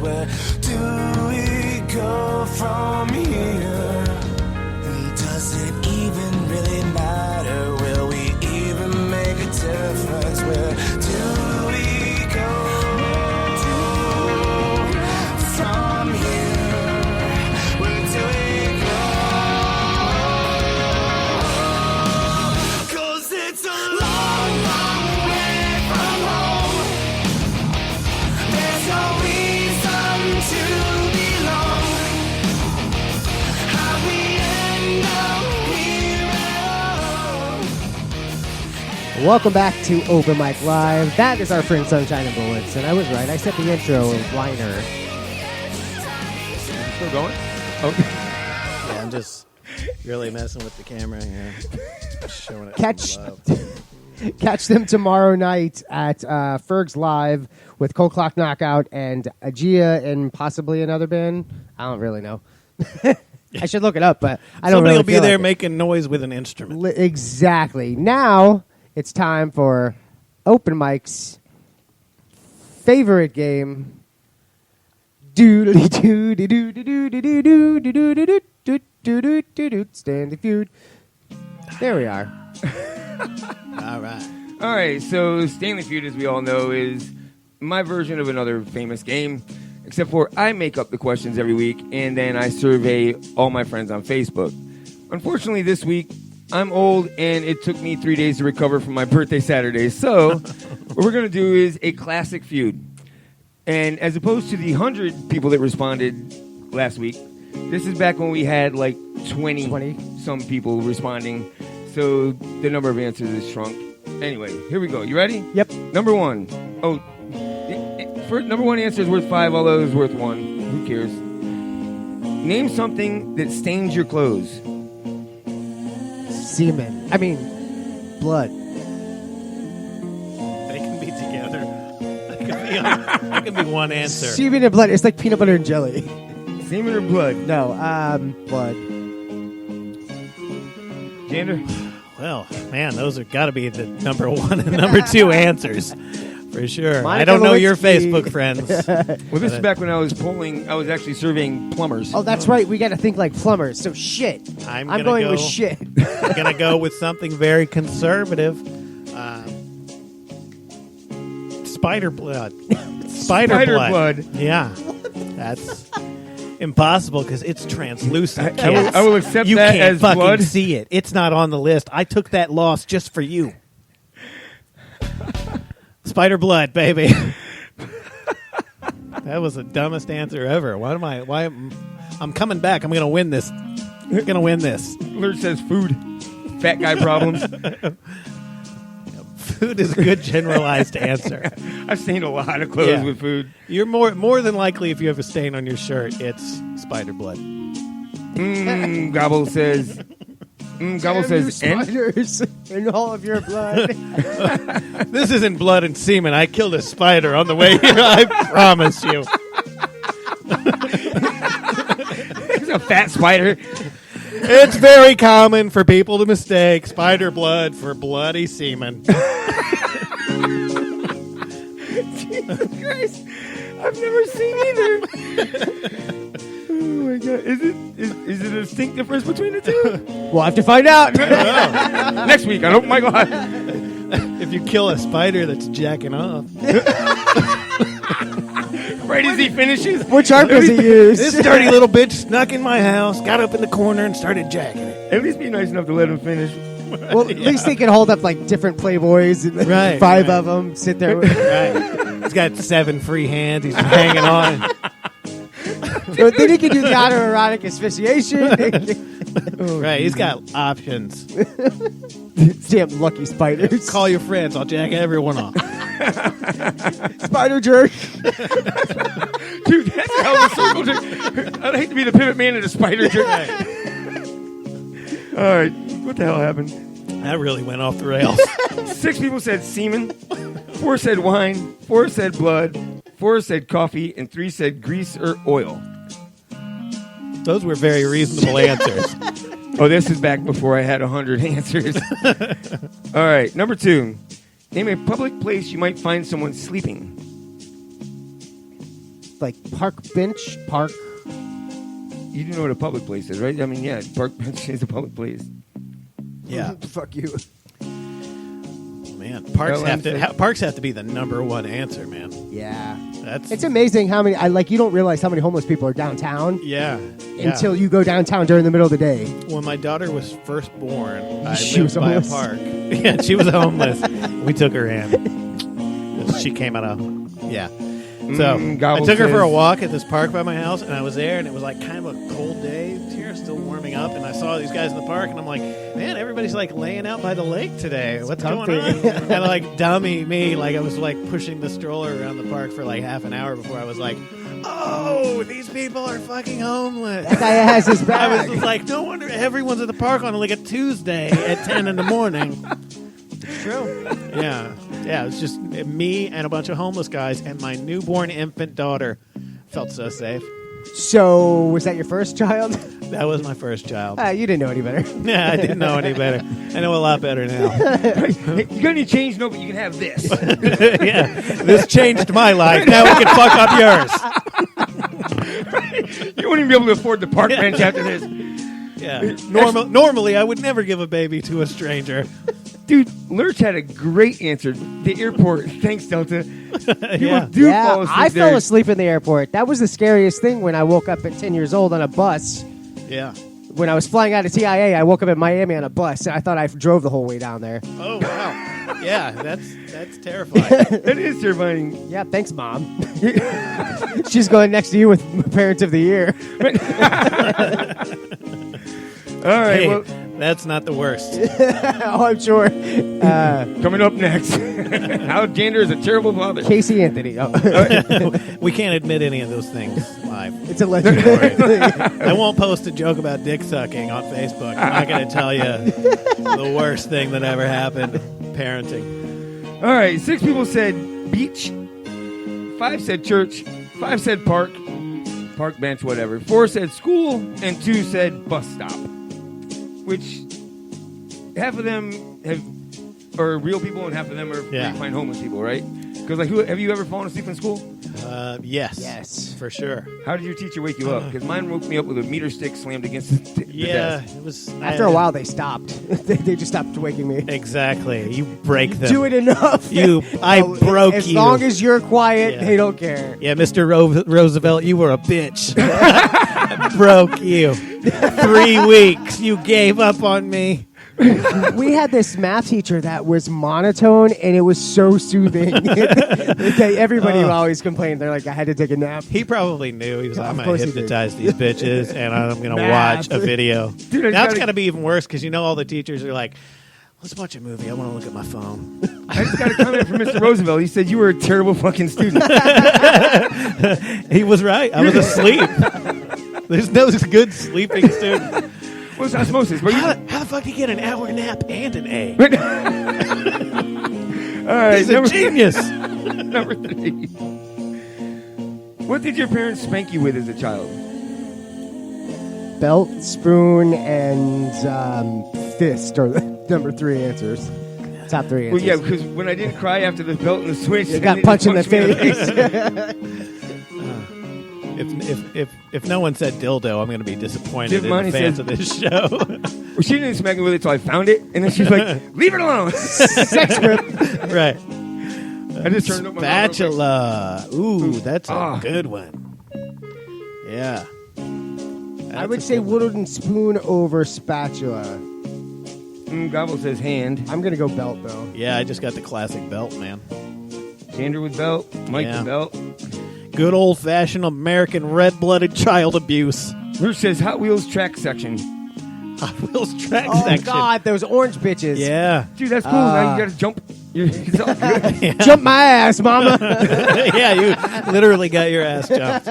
Where do we go from here? Does it even really matter? Will we even make a difference? Where do we go from here? Where do we go? 'Cause it's a long, long way from home. There's no to belong. How we end up here. Welcome back to Open Mic Live. That is our friend Sunshine and Bullets, and I was right. I said the intro liner. Still going? Okay. Yeah, I'm just really messing with the camera here. Showing it some love. Catch them tomorrow night at Ferg's Live with Cold Clock Knockout and Agia and possibly another band. I don't really know. I should look it up, but I don't Somebody really will be feel there like making noise with an instrument. Exactly. Now it's time for Open Mic's favorite game. Doodly doo doo doo doo doo doo doo doo doo doo doo doo doo doo Stanley Feud. There we are. All right. All right, so Stanley Feud, as we all know, is my version of another famous game, except for I make up the questions every week, and then I survey all my friends on Facebook. Unfortunately, this week, I'm old, and it took me 3 days to recover from my birthday Saturday. So what we're going to do is a classic feud. And as opposed to the 100 people that responded last week, this is back when we had like 20 some people responding. So the number of answers is shrunk. Anyway, here we go. You ready? Yep. Number one. Oh, number one answer is worth 5, although it's worth 1. Who cares? Name something that stains your clothes. Semen. I mean, blood. They can be together. That can be one answer. Semen and blood. It's like peanut butter and jelly. Semen or blood? No, blood. Jander? Well, man, those have got to be the number 1 and number 2 answers. For sure. Monica I don't know your Lewinsky. Facebook friends. Well, this is back when I was actually surveying plumbers. Oh, that's right. We got to think like plumbers. So shit. I'm going with shit. I'm going to go with something very conservative. Spider blood. Spider blood. Yeah. That's impossible because it's translucent. I will accept you that can't as fucking blood. see it. It's not on the list. I took that loss just for you. Spider blood, baby. That was the dumbest answer ever. I'm coming back. I'm going to win this. I'm going to win this. Lurch says food. Fat guy problems. Food is a good generalized answer. I've stained a lot of clothes with food. You're more than likely, if you have a stain on your shirt, it's spider blood. Gobble says. Gobble says spiders in all of your blood. This isn't blood and semen. I killed a spider on the way here. I promise you. It's a fat spider. It's very common for people to mistake spider blood for bloody semen. Jesus Christ. I've never seen either. Oh my God. Is it a distinct difference between the two? We'll have to find out. Next week on Open Mic Live. If you kill a spider that's jacking off. Right as he finishes. Which arm does he use? This dirty little bitch snuck in my house, got up in the corner, and started jacking it. At least be nice enough to let him finish. Well, at least they can hold up like different Playboys and Right, five right. of them sit there. Right. He's got 7 free hands. He's hanging on. So then he can do the autoerotic asphyxiation. Right. He's got options. Damn lucky spiders. Call your friends. I'll jack everyone off. Spider jerk. Dude, that's how the circle jerk. I'd hate to be the pivot man and a spider jerk. All right. What the hell happened? That really went off the rails. 6 people said semen. 4 said wine. 4 said blood. 4 said coffee. And 3 said grease or oil. Those were very reasonable answers. Oh, this is back before I had 100 answers. All right. Number 2. Name a public place you might find someone sleeping. Like park bench, park. You do know what a public place is, right? I mean, yeah, park bench is a public place. Yeah. Fuck you. Man, parks have to be the number 1 answer, man. Yeah. That's It's amazing how many, you don't realize how many homeless people are downtown yeah. until you go downtown during the middle of the day. When my daughter was first born, I She lived was by a homeless. park. Yeah, she was homeless. We took her in. She came out of So I Gobble took her for a says- walk at this park by my house, and I was there, and it was like kind of a cold day. Here, still warming up, and I saw these guys in the park, and I'm like, man, everybody's like laying out by the lake today. What's going on? And like dummy me, like I was like pushing the stroller around the park for like half an hour before I was like, oh, these people are fucking homeless. That guy has his I bag. was just like, no wonder everyone's at the park on like a Tuesday at 10 in the morning. True. Yeah. Yeah, it was just me and a bunch of homeless guys and my newborn infant daughter. Felt so safe. So, was that your first child? That was my first child. You didn't know any better. Yeah, I didn't know any better. I know a lot better now. Hey, you got any change? No, but you can have this. Yeah, this changed my life. Now we can fuck up yours. You won't even be able to afford the park bench after this. Yeah. Normally, I would never give a baby to a stranger. Dude, Lurch had a great answer. The airport. Thanks, Delta. People Yeah. do fall asleep I there. fell asleep in the airport. That was the scariest thing when I woke up at 10 years old on a bus. Yeah. when I was flying out of TIA, I woke up in Miami on a bus, and I thought I drove the whole way down there. Oh wow! Yeah, that's terrifying. That is terrifying. Yeah, thanks, Mom. She's going next to you with Parents of the Year. All right, Hey, well, that's not the worst. Oh, I'm sure. coming up next, how Jander is a terrible father. Casey Anthony. Oh. We can't admit any of those things live. It's a legendary. I won't post a joke about dick sucking on Facebook. I'm not going to tell you the worst thing that ever happened. Parenting. All right, 6 people said beach, 5 said church, 5 said park bench, whatever. 4 said school, and 2 said bus stop. Which half of them are real people, and half of them are find homeless people, right? Because like, have you ever fallen asleep in school? Yes, for sure. How did your teacher wake you up? Because mine woke me up with a meter stick slammed against the desk. It was. After a while, they stopped. They just stopped waking me. Exactly. You break them. Do it enough. I broke as you. As long as you're quiet, they don't care. Yeah, Mr. Roosevelt, you were a bitch. Broke you. 3 weeks. You gave up on me. We had this math teacher that was monotone, and it was so soothing. Everybody would always complain. They're like, I had to take a nap. He probably knew. He was like, I'm going to hypnotize these bitches, and I'm going to watch a video. Dude, now it's going to be even worse, because you know all the teachers are like, let's watch a movie. I want to look at my phone. I just got a comment from Mr. Roosevelt. He said you were a terrible fucking student. He was right. I was asleep. There's no good sleeping student. What's osmosis? How the fuck do you get an hour nap and an A? All right, he's a genius. Number 3. What did your parents spank you with as a child? Belt, spoon, and fist are the number 3 answers. Top 3 answers. Well, yeah, because when I didn't cry after the belt and the switch, you got punched in the face. If no one said dildo, I'm going to be disappointed in the fans of this show. Well, she didn't smack me with it until I found it, and then she's like, "Leave it alone." Sex whip. Right. I just turned up my spatula. Ooh, that's a good one. Yeah. I would say wooden spoon over spatula. Gobble says hand. I'm going to go belt, though. Yeah, I just got the classic belt, man. Jander with belt. Mike with belt. Good old-fashioned American red-blooded child abuse. Bruce says Hot Wheels track section. Hot Wheels track Oh, section. God, those orange bitches. Yeah. Dude, that's cool. Now you got to jump. It's all good. Yeah. Jump my ass, mama. Yeah, you literally got your ass jumped.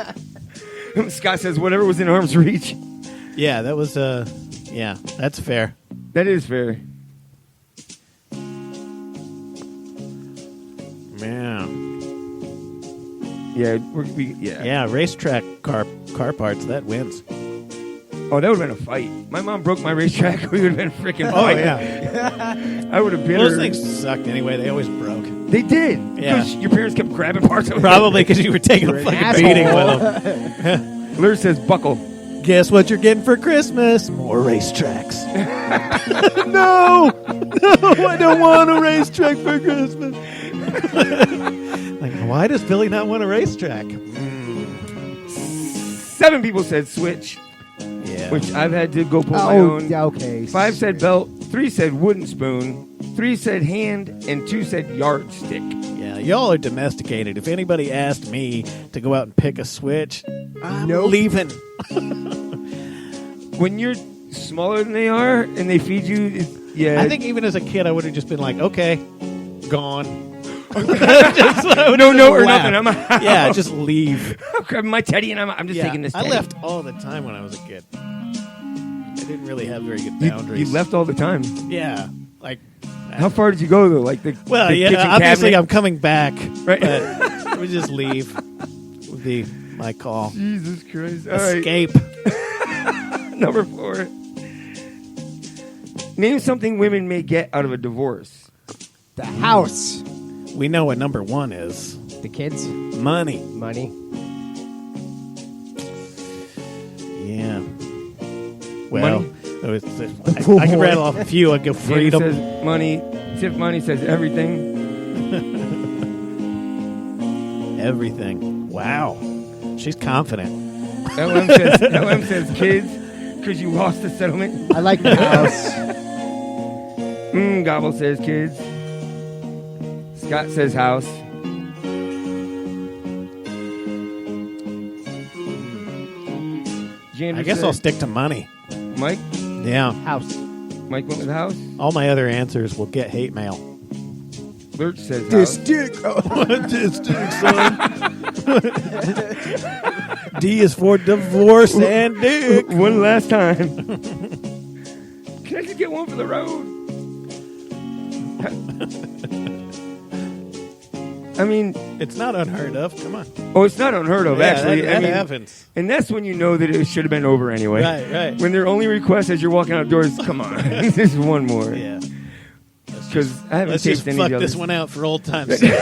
Scott says whatever was in arm's reach. Yeah, that was, yeah, that's fair. That is fair. Yeah. Yeah, Yeah, racetrack car parts, that wins. Oh, that would have been a fight. My mom broke my racetrack. We would have been freaking fighting. Yeah. I would have been. Those things sucked anyway. They always broke. They did. Yeah. Because your parents kept grabbing parts of it. Probably because you were taking a fucking beating with them. Lur says buckle. Guess what you're getting for Christmas? More racetracks. No, I don't want a racetrack for Christmas. Like, why does Billy not want a racetrack? 7 people said switch. Yeah. Which I've had to go pull my own. Okay. 5 said belt. 3 said wooden spoon. 3 said hand. And 2 said yardstick. Yeah, y'all are domesticated. If anybody asked me to go out and pick a switch, I'm Nope. leaving. When you're smaller than they are and they feed you, yeah. I think even as a kid, I would have just been like, okay, gone. no, or nothing. I'm out. Yeah, just leave. I'm grabbing my teddy and I'm just taking this I teddy. left all the time when I was a kid. I didn't really have very good boundaries. You left all the time. Yeah, like how far did you go though? Like the kitchen obviously cabinet? I'm coming back, Right. But we just leave. Would be my call. Jesus Christ! All Escape. right. Number 4. Name something women may get out of a divorce. The house. We know what number 1 is. The kids. Money. Money. Yeah. Well, Money? I can rattle off a few. I go freedom. David says money. Tiff Money says everything. Everything. Wow. She's confident. LM says kids. Because you lost the settlement. I like the house. Gobble says kids. Scott says house. Jander I guess says, I'll stick to money. Mike? Yeah. House. Mike went with house. All my other answers will get hate mail. Lurch says This house. dick. This dick, son. D is for divorce and dick. One last time. Can I just get one for the road? I mean, it's not unheard of. Come on. Oh, it's not unheard of, Yeah, actually. that I mean, happens. And that's when you know that it should have been over anyway. Right. When their only request as you're walking outdoors, come on, there's one more. Yeah. Because I haven't Let's just tasted any fuck of the this others. one out for old time's sake.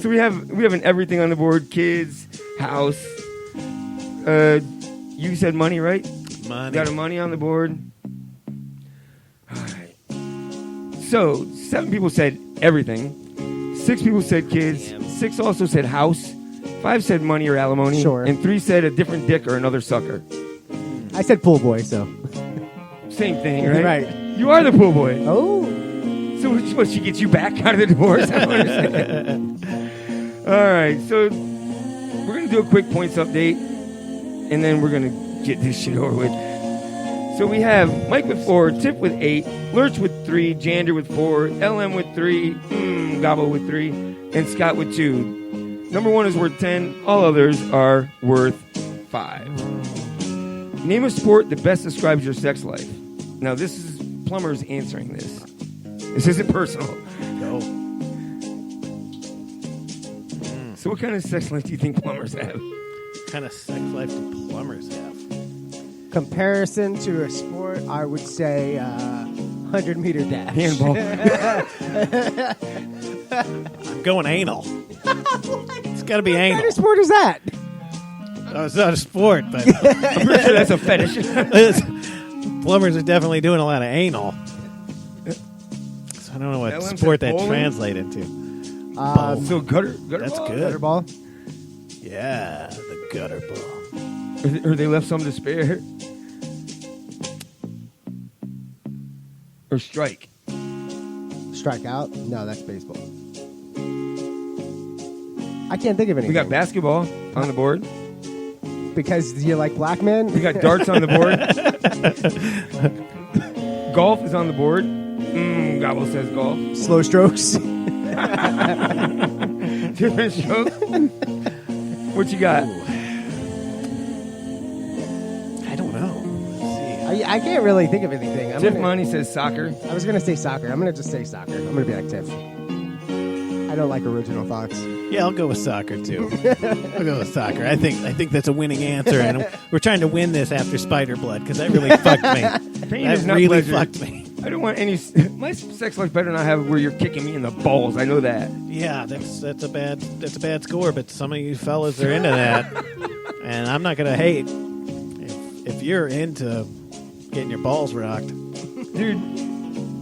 So we have an everything on the board: kids, house. You said money, right? Money. Got a money on the board. All right. So 7 people said everything. 6 people said kids. 6 also said house. 5 said money or alimony. Sure. And 3 said a different dick or another sucker. I said pool boy, so. Same thing, right? Right. You are the pool boy. Oh. So what, she gets you back out of the divorce? I don't understand. All right, so we're going to do a quick points update, and then we're going to get this shit over with. So we have Mike with 4, Tip with 8, Lurch with 3, Jander with 4, LM with 3, Gobble with 3, and Scott with 2. Number 1 is worth 10. All others are worth 5. Name a sport that best describes your sex life. Now, this is Plumber's answering this. This isn't personal. Go. So what kind of sex life do you think plumbers have? What kind of sex life do plumbers have? Comparison to a sport, I would say 100-meter dash. Handball. I'm going anal. It's got to be What anal. kind of sport is that? Oh, it's not a sport, but I'm pretty sure that's a fetish. plumbers are definitely doing a lot of anal. So I don't know what LM sport said that bowling? translates into. So gutter That's ball? good. Gutter ball? Yeah, the gutter ball. Or they left some to spare. Or strike. Strike out? No, that's baseball. I can't think of anything. We got basketball on the board. Because you like black men? We got darts on the board. Golf is on the board. Gobble says golf. Slow strokes. Different stroke. What you got? I don't know. Let's see. I can't really think of anything. Tiff Money says soccer. I was going to say soccer. I'm going to just say soccer. I'm going to be like Tiff. I don't like original thoughts. Yeah, I'll go with soccer too. I'll go with soccer. I think that's a winning answer, and we're trying to win this after Spider Blood because that really fucked me. Pain That is not really pleasure. fucked me. I don't want any. My sex life better not have where you're kicking me in the balls. I know that. Yeah, that's a bad score, but some of you fellas are into that, and I'm not gonna hate if you're into getting your balls rocked, Dude,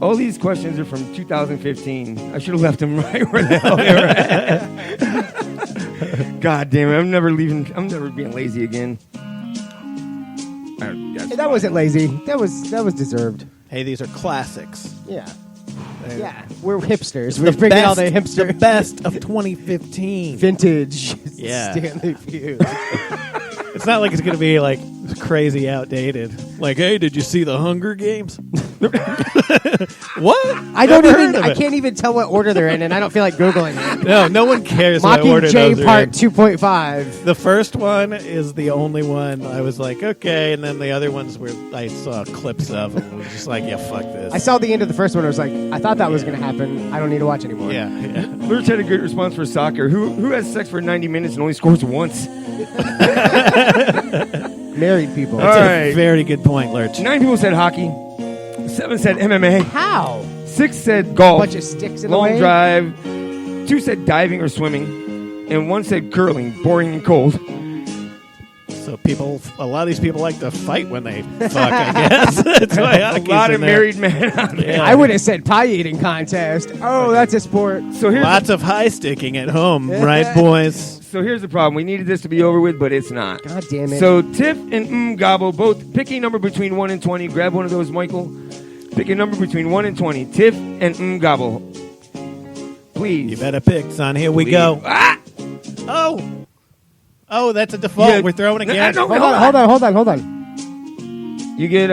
all these questions are from 2015. I should have left them right where the hell they were at. God damn it! I'm never being lazy again. That wasn't lazy. That was deserved. Hey, these are classics. Yeah. Yeah, we're hipsters. We're bringing all the hipster. The best of 2015. Vintage. Yeah. Stanley Feud. It's not like it's going to be like crazy outdated. Like, hey, did you see the Hunger Games? What? I can't even tell what order they're in, and I don't feel like Googling it. No one cares what order those Mockingjay are Part in. 2.5. The first one is the only one I was like, okay, and then the other ones where I saw clips of and was just like, yeah, fuck this. I saw the end of the first one. I was like, I thought that was going to happen. I don't need to watch anymore. Yeah. Lurch had a good response for soccer. Who has sex for 90 minutes and only scores once? Married people. All That's right. a very good point, Lurch. 9 people said hockey. 7 said MMA. How? 6 said golf. Bunch of sticks in the long way? drive. 2 said diving or swimming. And 1 said curling, boring and cold. So a lot of these people like to fight when they fuck, I guess. That's why A lot of married men out there. I would have said pie eating contest. Oh, that's a sport. So here's lots of high sticking at home, right, boys? So here's the problem. We needed this to be over with, but it's not. God damn it. So Tiff and Gobble both pick a number between 1 and 20. Grab one of those, Michael. Pick a number between 1 and 20. Tiff and Gobble. Please. You better pick, son. Here we go. Ah! Oh, that's a default. Yeah. We're throwing again. Hold on. You get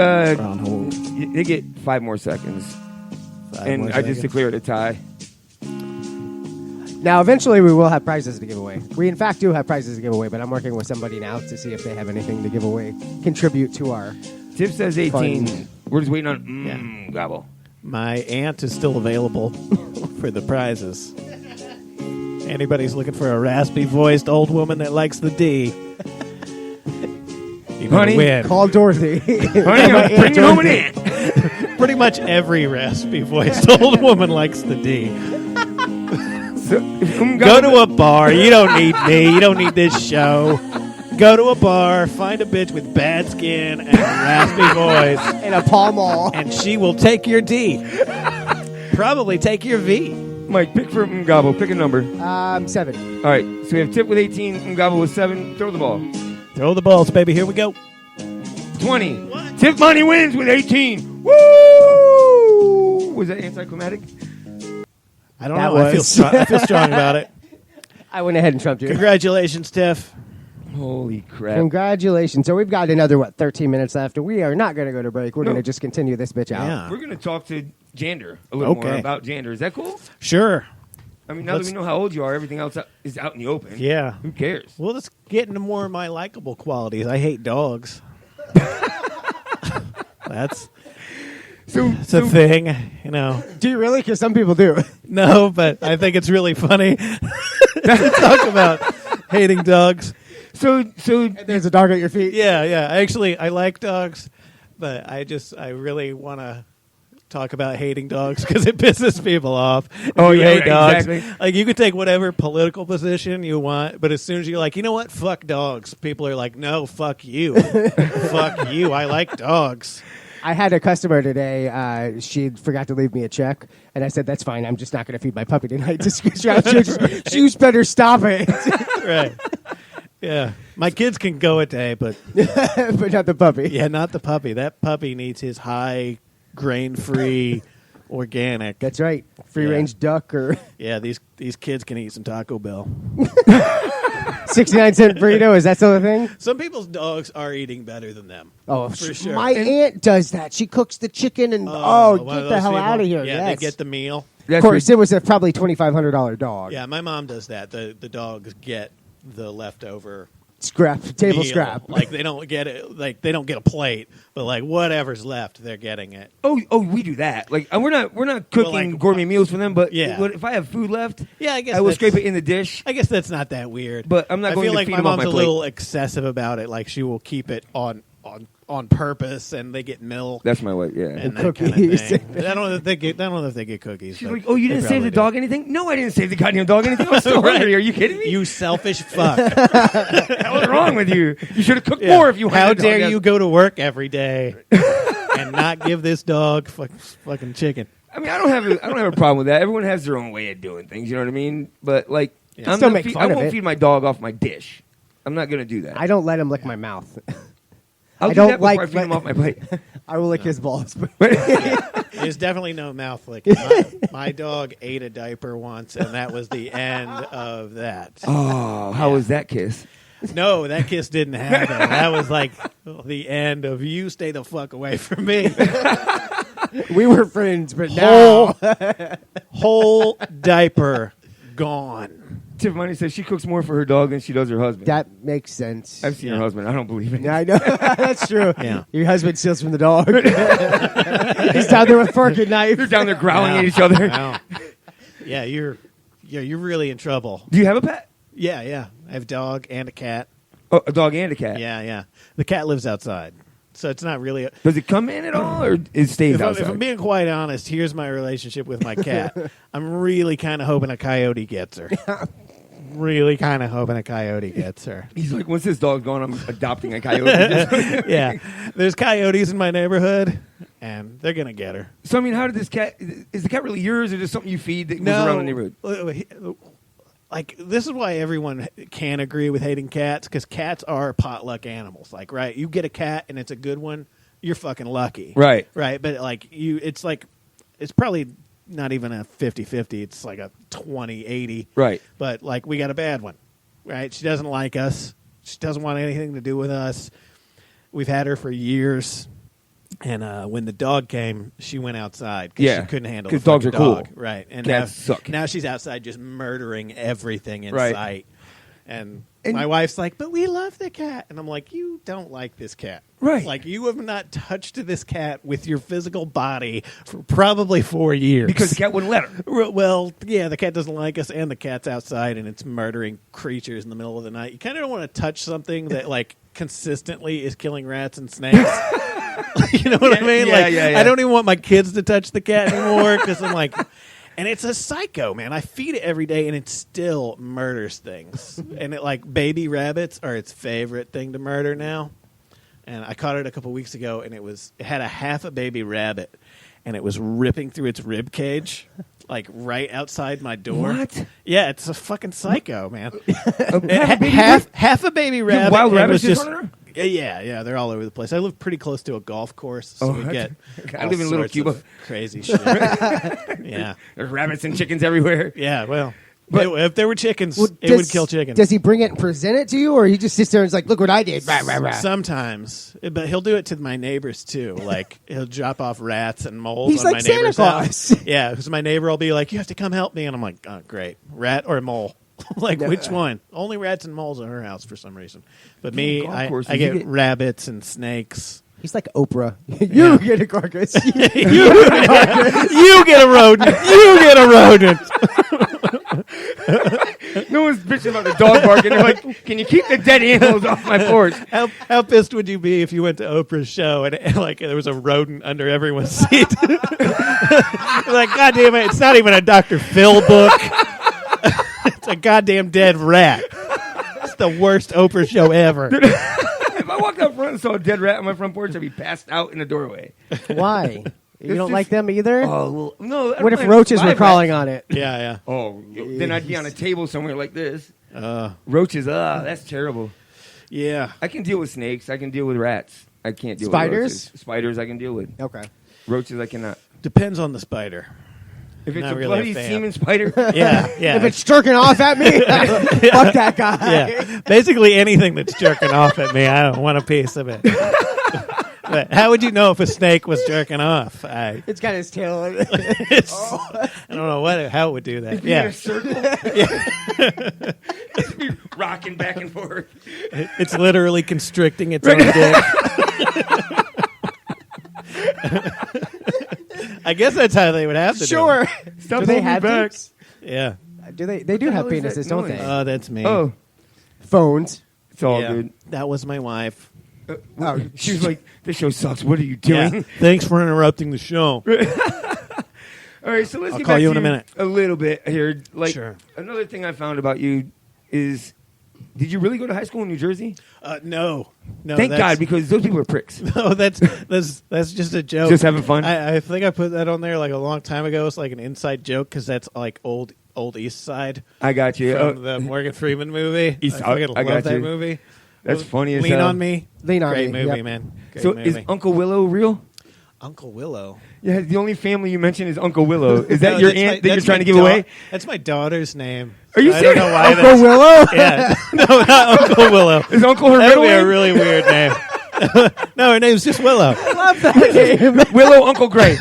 they get 5 more seconds. I just declared a tie. Now, eventually, we will have prizes to give away. We, in fact, do have prizes to give away, but I'm working with somebody now to see if they have anything to give away, contribute to our... Tiff says 18. fund. We're just waiting on Gobble. My aunt is still available for the prizes. Anybody's looking for a raspy-voiced old woman that likes the D. You Honey, win. Call Dorothy. Honey, I'm bringing home an aunt. Pretty much every raspy-voiced old woman likes the D. Go to a bar. You don't need me. You don't need this show. Go to a bar, find a bitch with bad skin and a raspy voice. And a Pall Mall. And she will take your D. Probably take your V. Mike, pick for Gobble. Pick a number. 7. All right, so we have Tip with 18, Gobble with 7. Throw the ball. Throw the balls, baby. Here we go. 20. Tip Money wins with 18. Woo! Was that anticlimactic? I don't know. I feel strong about it. I went ahead and trumped you. Congratulations, Tiff. Holy crap. Congratulations. So we've got another, 13 minutes left. We are not going to go to break. We're going to just continue this bitch out. Yeah. We're going to talk to Jander a little more about Jander. Is that cool? Sure. I mean, now that we know how old you are, everything else is out in the open. Yeah. Who cares? Well, let's get into more of my likable qualities. I hate dogs. That's a thing, you know. Do you really? Because some people do. No, but I think it's really funny to talk about hating dogs. So there's a dog at your feet. Yeah. I like dogs, but I really want to talk about hating dogs because it pisses people off. If you hate dogs. Exactly. Like, you could take whatever political position you want, but as soon as you're like, you know what, fuck dogs, people are like, no, fuck you. Fuck you. I like dogs. I had a customer today. She forgot to leave me a check, and I said, "That's fine. I'm just not going to feed my puppy tonight." You better stop it. Right. Yeah. My kids can go a day, but but not the puppy. Yeah, not the puppy. That puppy needs his high grain-free organic. That's right. Free-range duck or these kids can eat some Taco Bell. 69-cent burrito, is that still a thing? Some people's dogs are eating better than them. Oh, for sure. My aunt does that. She cooks the chicken and get the hell out of here. Yeah, yes. they get the meal. Of course, it was a probably $2,500 dog. Yeah, my mom does that. The dogs get the leftover table meal. scrap. Like, they don't get it. Like, they don't get a plate, but like whatever's left, they're getting it. Oh, we do that. Like, we're not cooking gourmet meals for them, but if I have food left, I guess I will scrape it in the dish. I guess that's not that weird. But I'm not going to feed them off my plate. I feel like my mom's a little excessive about it. Like, she will keep it on purpose, and they get milk. That's my wife, yeah. And cookies. Kind of thing. I don't know if they get cookies. She's like, "Oh, you didn't save the dog anything?" No, I didn't save the goddamn dog anything. I was still hungry. Are you kidding me? You selfish fuck. What's wrong with you? You should have cooked more if you wanted. How dare you go to work every day and not give this dog fucking chicken? I mean, I don't have a problem with that. Everyone has their own way of doing things. You know what I mean? But like, I won't feed my dog off my dish. I'm not going to do that. I don't let him lick my mouth. I don't like feed him off my plate. I will lick his balls. There's definitely no mouth licking. My dog ate a diaper once, and that was the end of that. Oh, how was that kiss? No, that kiss didn't happen. That was like the end of you stay the fuck away from me. We were friends, but now whole diaper gone. Tiffany says she cooks more for her dog than she does her husband. That makes sense. I've seen her husband. I don't believe it. Yeah, I know. That's true. Yeah. Your husband steals from the dog. He's down there with fork and knife. They're down there growling at each other. Yeah, you're really in trouble. Do you have a pet? Yeah. I have a dog and a cat. Oh, a dog and a cat? Yeah. The cat lives outside. So it's not really... Does it come in at all, or it stays outside? If I'm being quite honest, here's my relationship with my cat. I'm really kind of hoping a coyote gets her. Really kind of hoping a coyote gets her. He's like, once this dog's gone, I'm adopting a coyote. Yeah. There's coyotes in my neighborhood, and they're going to get her. So, I mean, how did this cat... Is the cat really yours, or just something you feed that goes around the neighborhood? like, this is why everyone can agree with hating cats, because cats are potluck animals. Like, right, you get a cat and it's a good one, you're fucking lucky. Right. Right, but like it's probably not even a 50-50. It's like a 20-80. Right. But like, we got a bad one. Right, she doesn't like us. She doesn't want anything to do with us. We've had her for years. And when the dog came, she went outside because she couldn't handle the dogs are dog. cool. Right. And cats suck. Now she's outside just murdering everything in Right. sight. And my wife's like, but we love the cat. And I'm like, you don't like this cat. Right. Like, you have not touched this cat with your physical body for probably 4 years. Because the cat wouldn't let her. Well, yeah, the cat doesn't like us, and the cat's outside, and it's murdering creatures in the middle of the night. You kind of don't want to touch something that, like, consistently is killing rats and snakes. You know what I mean? Yeah. I don't even want my kids to touch the cat anymore because I'm like, and it's a psycho, man. I feed it every day, and it still murders things. And it, like, baby rabbits are its favorite thing to murder now. And I caught it a couple weeks ago, and it had a half a baby rabbit, and it was ripping through its rib cage, like right outside my door. What? Yeah, it's a fucking psycho, man. Half a baby rabbit. wild rabbits just running around? Yeah, they're all over the place. I live pretty close to a golf course, so we get I live in Little sorts Cuba. of crazy shit. Yeah. There's rabbits and chickens everywhere. Yeah, well, but if there were chickens, Well, it would kill chickens. Does he bring it and present it to you, or he just sits there and is like, look what I did? Rah, rah, rah. Sometimes, but he'll do it to my neighbors too. Like, he'll drop off rats and moles He's on like my neighbor's Santa house. Claus. Yeah, because my neighbor will be like, "You have to come help me," and I'm like, "Oh, great, rat or mole." Like, which one? Only rats and moles at her house for some reason. But me, I get rabbits and snakes. He's like Oprah. You get a carcass. You get a rodent. You get a rodent. No one's bitching about the dog barking. They're like, can you keep the dead animals off my porch? How pissed would you be if you went to Oprah's show and like there was a rodent under everyone's seat? Like, God damn it, it's not even a Dr. Phil book. It's a goddamn dead rat. It's the worst Oprah show ever. If I walked out front and saw a dead rat on my front porch, I'd be passed out in the doorway. Why? You don't like them either? Oh, well, no. What if roaches were crawling on it? Yeah. Oh, then I'd be on a table somewhere like this. Roaches, that's terrible. Yeah. I can deal with snakes. I can deal with rats. I can't deal Spiders? with roaches. Spiders I can deal with. Okay. Roaches I cannot. Depends on the spider. If it's Not a really bloody a fan. semen spider. Yeah. If it's jerking off at me, fuck that guy. Yeah. Basically anything that's jerking off at me, I don't want a piece of it. But how would you know if a snake was jerking off? It's got his tail on it. I don't know how it would do that. In a circle. It's be rocking back and forth. It's literally constricting its own dick. I guess that's how they would have to Sure. do it. Stop Do they holding me have back. dicks? Yeah. Do they? They do have hell is that penises, don't noise? they? Oh, that's me. Oh, Phones. it's all Yeah. good. That was my wife. She was like, this show sucks. What are you doing? Yeah. Thanks for interrupting the show. All right, so let's I'll get call back you to in a minute. a little bit here. Like, Sure. another thing I found about you is, did you really go to high school in New Jersey? No. Thank God, because those people are pricks. No, that's just a joke. Just having fun? I think I put that on there like a long time ago. It's like an inside joke because that's like old East Side. I got you. From the Morgan Freeman movie. East- I fucking I got love that you. movie. That's funny as Lean hell. on Me. Lean on Great Me, movie, yep. man. Great So movie. is Uncle Willow real? Uncle Willow. Yeah, the only family you mention is Uncle Willow. Is that No, your that's aunt my- that you're that's trying my to give away? That's my daughter's name. Are you I don't serious? know why Uncle that's- Willow? Yeah. No, not Uncle Willow. Is Uncle her That middle would be a name? really weird name. No, her name's just Willow. I love that name. Willow Uncle Gray.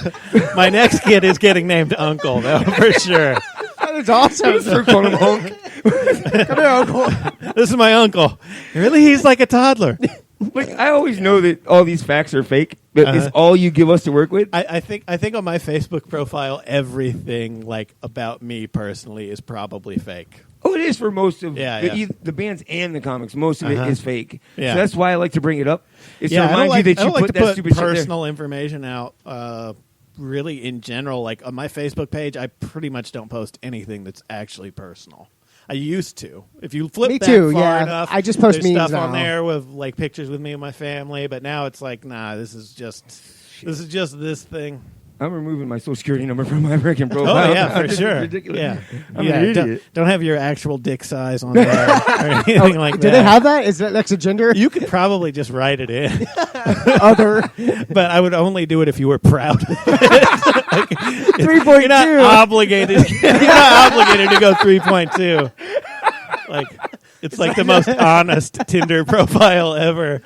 My next kid is getting named Uncle, though, for sure. That is awesome. Start calling him Unc. Come here, Uncle. This is my uncle. Really? He's like a toddler. Like, I always know that all these facts are fake, but it's all you give us to work with. I think on my Facebook profile, everything like about me personally is probably fake. Oh, it is for most of Yeah. the bands and the comics. Most of it is fake. Yeah. So that's why I like to bring it up. Is to I don't remind like, you that I you don't like put to that put stupid shit there. personal information out. Really, in general, like on my Facebook page, I pretty much don't post anything that's actually personal. I used to. If you flip Me back too, far yeah. enough, I just post there's memes stuff on now. there with like pictures with me and my family. But now it's like, nah, this is just this thing. I'm removing my social security number from my freaking profile. Oh yeah, for This is sure. ridiculous. Yeah, I'm an idiot. Don't have your actual dick size on there or anything like that. Do they have that? Is that next to gender? You could probably just write it in. Other, but I would only do it if you were proud. 3.2. You're not obligated. You're not obligated to go 3.2. Like it's like the most honest Tinder profile ever.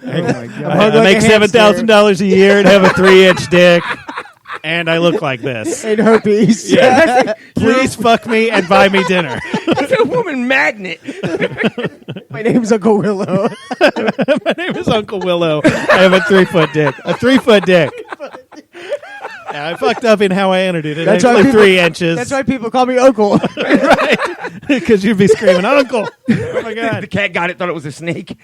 Oh my God. I make $7,000 a year and have a 3-inch dick, and I look like this. And herpes. Yeah. Please fuck me and buy me dinner. It's a woman magnet. My name's Uncle Willow. My name is Uncle Willow. I have a 3-foot dick. A 3-foot dick. Yeah, I fucked up in how I entered it. It's actually 3 inches. That's why people call me Uncle. Right. Because you'd be screaming, Uncle. Oh, my God. The cat got it, thought it was a snake.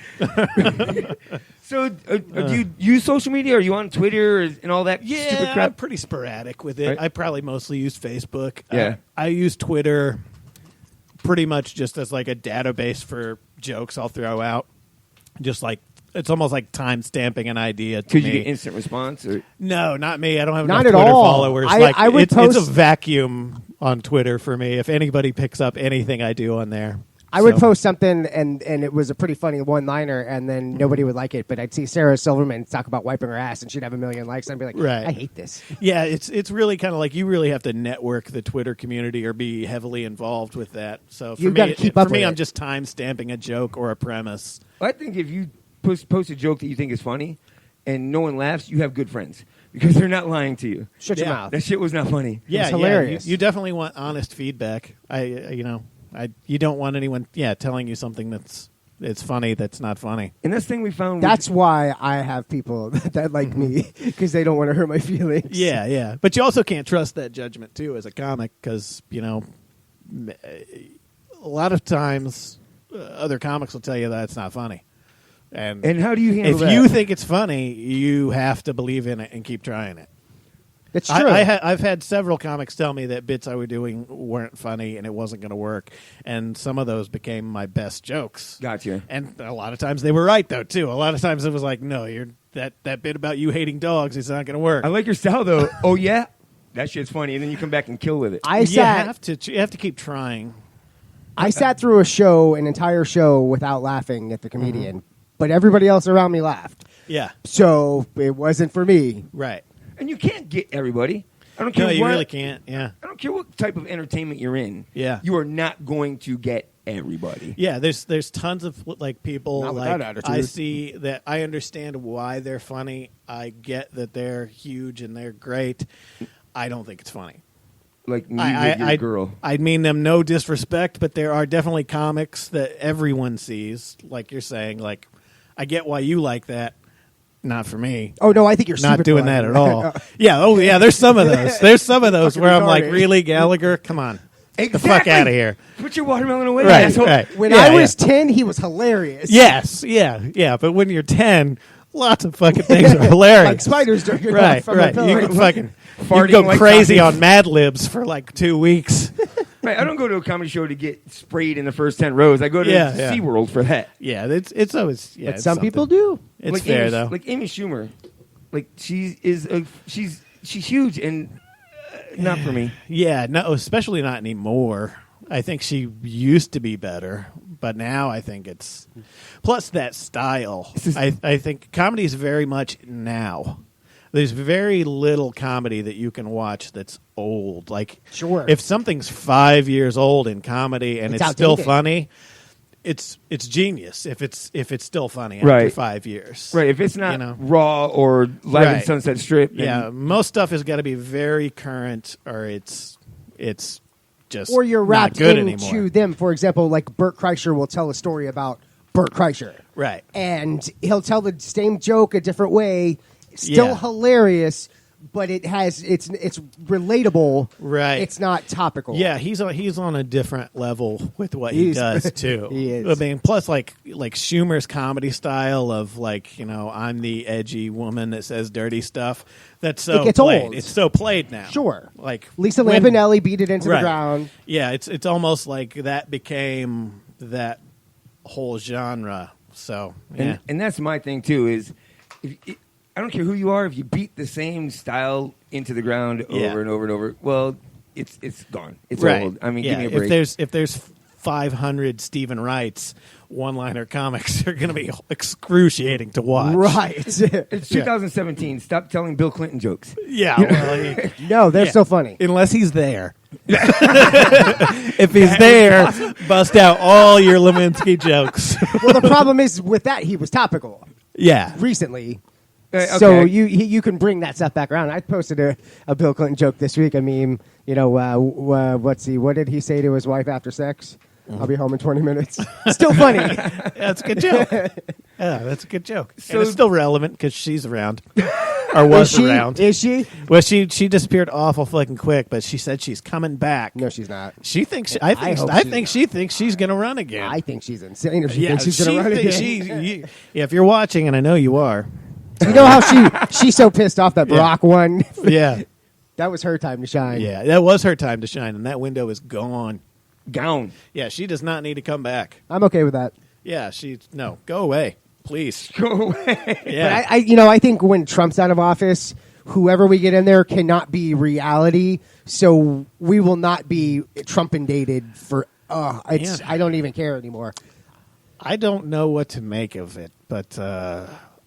So, do you use social media? Are you on Twitter and all that stupid crap? I'm pretty sporadic with it. Right. I probably mostly use Facebook. Yeah. I use Twitter pretty much just as like a database for jokes I'll throw out. Just like, it's almost like time stamping an idea to Could me. you get instant response? Or? No, not me. I don't have Not enough at Twitter all. followers. I would it's post- a vacuum on Twitter for me. If anybody picks up anything I do on there. I would post something, and it was a pretty funny one-liner, and then nobody would like it. But I'd see Sarah Silverman talk about wiping her ass, and she'd have 1 million likes. And I'd be like, Right. I hate this. Yeah, it's really kind of like you really have to network the Twitter community or be heavily involved with that. So for You've me, gotta keep up for me, with I'm it. just time stamping a joke or a premise. I think if you post a joke that you think is funny and no one laughs, you have good friends because they're not lying to you. Shut your mouth. That shit was not funny. Yeah, It's hilarious. You definitely want honest feedback. You don't want anyone telling you something it's funny that's not funny. And that's the thing we found. That's why I have people that like me, because they don't want to hurt my feelings. Yeah. But you also can't trust that judgment, too, as a comic, because, a lot of times other comics will tell you that it's not funny. And how do you handle that? If you think it's funny, you have to believe in it and keep trying it. It's true. I've had several comics tell me that bits I were doing weren't funny and it wasn't going to work, and some of those became my best jokes. Gotcha. And a lot of times they were right, though, too. A lot of times it was like, no, that bit about you hating dogs is not going to work. I like your style, though. Oh, yeah? That shit's funny, and then you come back and kill with it. You have to keep trying. I sat through an entire show without laughing at the comedian, but everybody else around me laughed. Yeah. So it wasn't for me. Right. And you can't get everybody. I don't care. No, you what, really can't. Yeah. I don't care what type of entertainment you're in. Yeah. You are not going to get everybody. Yeah, there's tons of like people Not with like that attitude. I see that I understand why they're funny. I get that they're huge and they're great. I don't think it's funny. Like me with your girl. I mean them no disrespect, but there are definitely comics that everyone sees, like you're saying. Like, I get why you like that. Not for me. Oh, no, I think you're not super doing clever. that at all. Yeah, there's some of those. There's some of those Fucking where I'm like, retarded. really, Gallagher? Come on. Exactly. Get the fuck out of here. Put your watermelon away, Right, asshole. right. When Yeah, I was 10, he was hilarious. Yes, yeah. But when you're 10, lots of fucking things are hilarious. Like spiders jerking Right. off from my pillow. You can fucking Farting go like crazy coffee. on Mad Libs for like 2 weeks. Right, I don't go to a comedy show to get sprayed in the first 10 rows. I go to SeaWorld for that. Yeah, it's always. Yeah, But it's some something. people do. It's like fair Amy, though. Like Amy Schumer, like she's huge and not for me. Yeah, no, especially not anymore. I think she used to be better, but now I think it's plus that style. I think comedy is very much now. There's very little comedy that you can watch that's old. Like, Sure. if something's 5 years old in comedy and It's it's still outdated. funny, it's genius. If it's still funny after Right. 5 years, Right, if it's not You know? Raw or Live in Right. Sunset Strip. then- Yeah, most stuff has got to be very current, or it's just Or you're not wrapped good into anymore. them. For example, like Bert Kreischer will tell a story about Bert Kreischer. Right. And he'll tell the same joke a different way. Still Yeah. hilarious, but it's relatable. Right. It's not topical. Yeah, he's on a different level with what he He's- does too. He is. I mean, plus like Schumer's comedy style of like, I'm the edgy woman that says dirty stuff. That's so It gets played. old. It's so played now. Sure. Like Lisa when- Lampanelli beat it into Right. the ground. Yeah, it's almost like that became that whole genre. So yeah. And that's my thing too. Is I don't care who you are. If you beat the same style into the ground over and over and over, well, it's gone. It's old. I mean, give me a break. If there's 500 Stephen Wrights, one-liner comics are going to be excruciating to watch. Right. It's 2017. Stop telling Bill Clinton jokes. Yeah. Well, no, they're still funny. Unless he's there. If he's there, bust out all your Lewinsky jokes. Well, the problem is with that, he was topical. Yeah. Recently. Okay. So you can bring that stuff back around. I posted a Bill Clinton joke this week. I mean, what did he say to his wife after sex? I'll be home in 20 minutes. Still funny. That's a good joke. Yeah, that's a good joke. So and it's still relevant because she's around. Or was around. Is she? Well, she disappeared awful fucking quick, but she said she's coming back. No, she's not. She thinks. I think she thinks she's going to run again. I think she's insane if she thinks she's going to run again. If you're watching, and I know you are. You know how she's so pissed off that Barack won? Yeah. That was her time to shine. Yeah, that was her time to shine, and that window is gone. Gone. Yeah, she does not need to come back. I'm okay with that. Yeah, go away, please. Go away. Yeah. But I think when Trump's out of office, whoever we get in there cannot be reality. So we will not be Trump-indated for. I don't even care anymore. I don't know what to make of it, but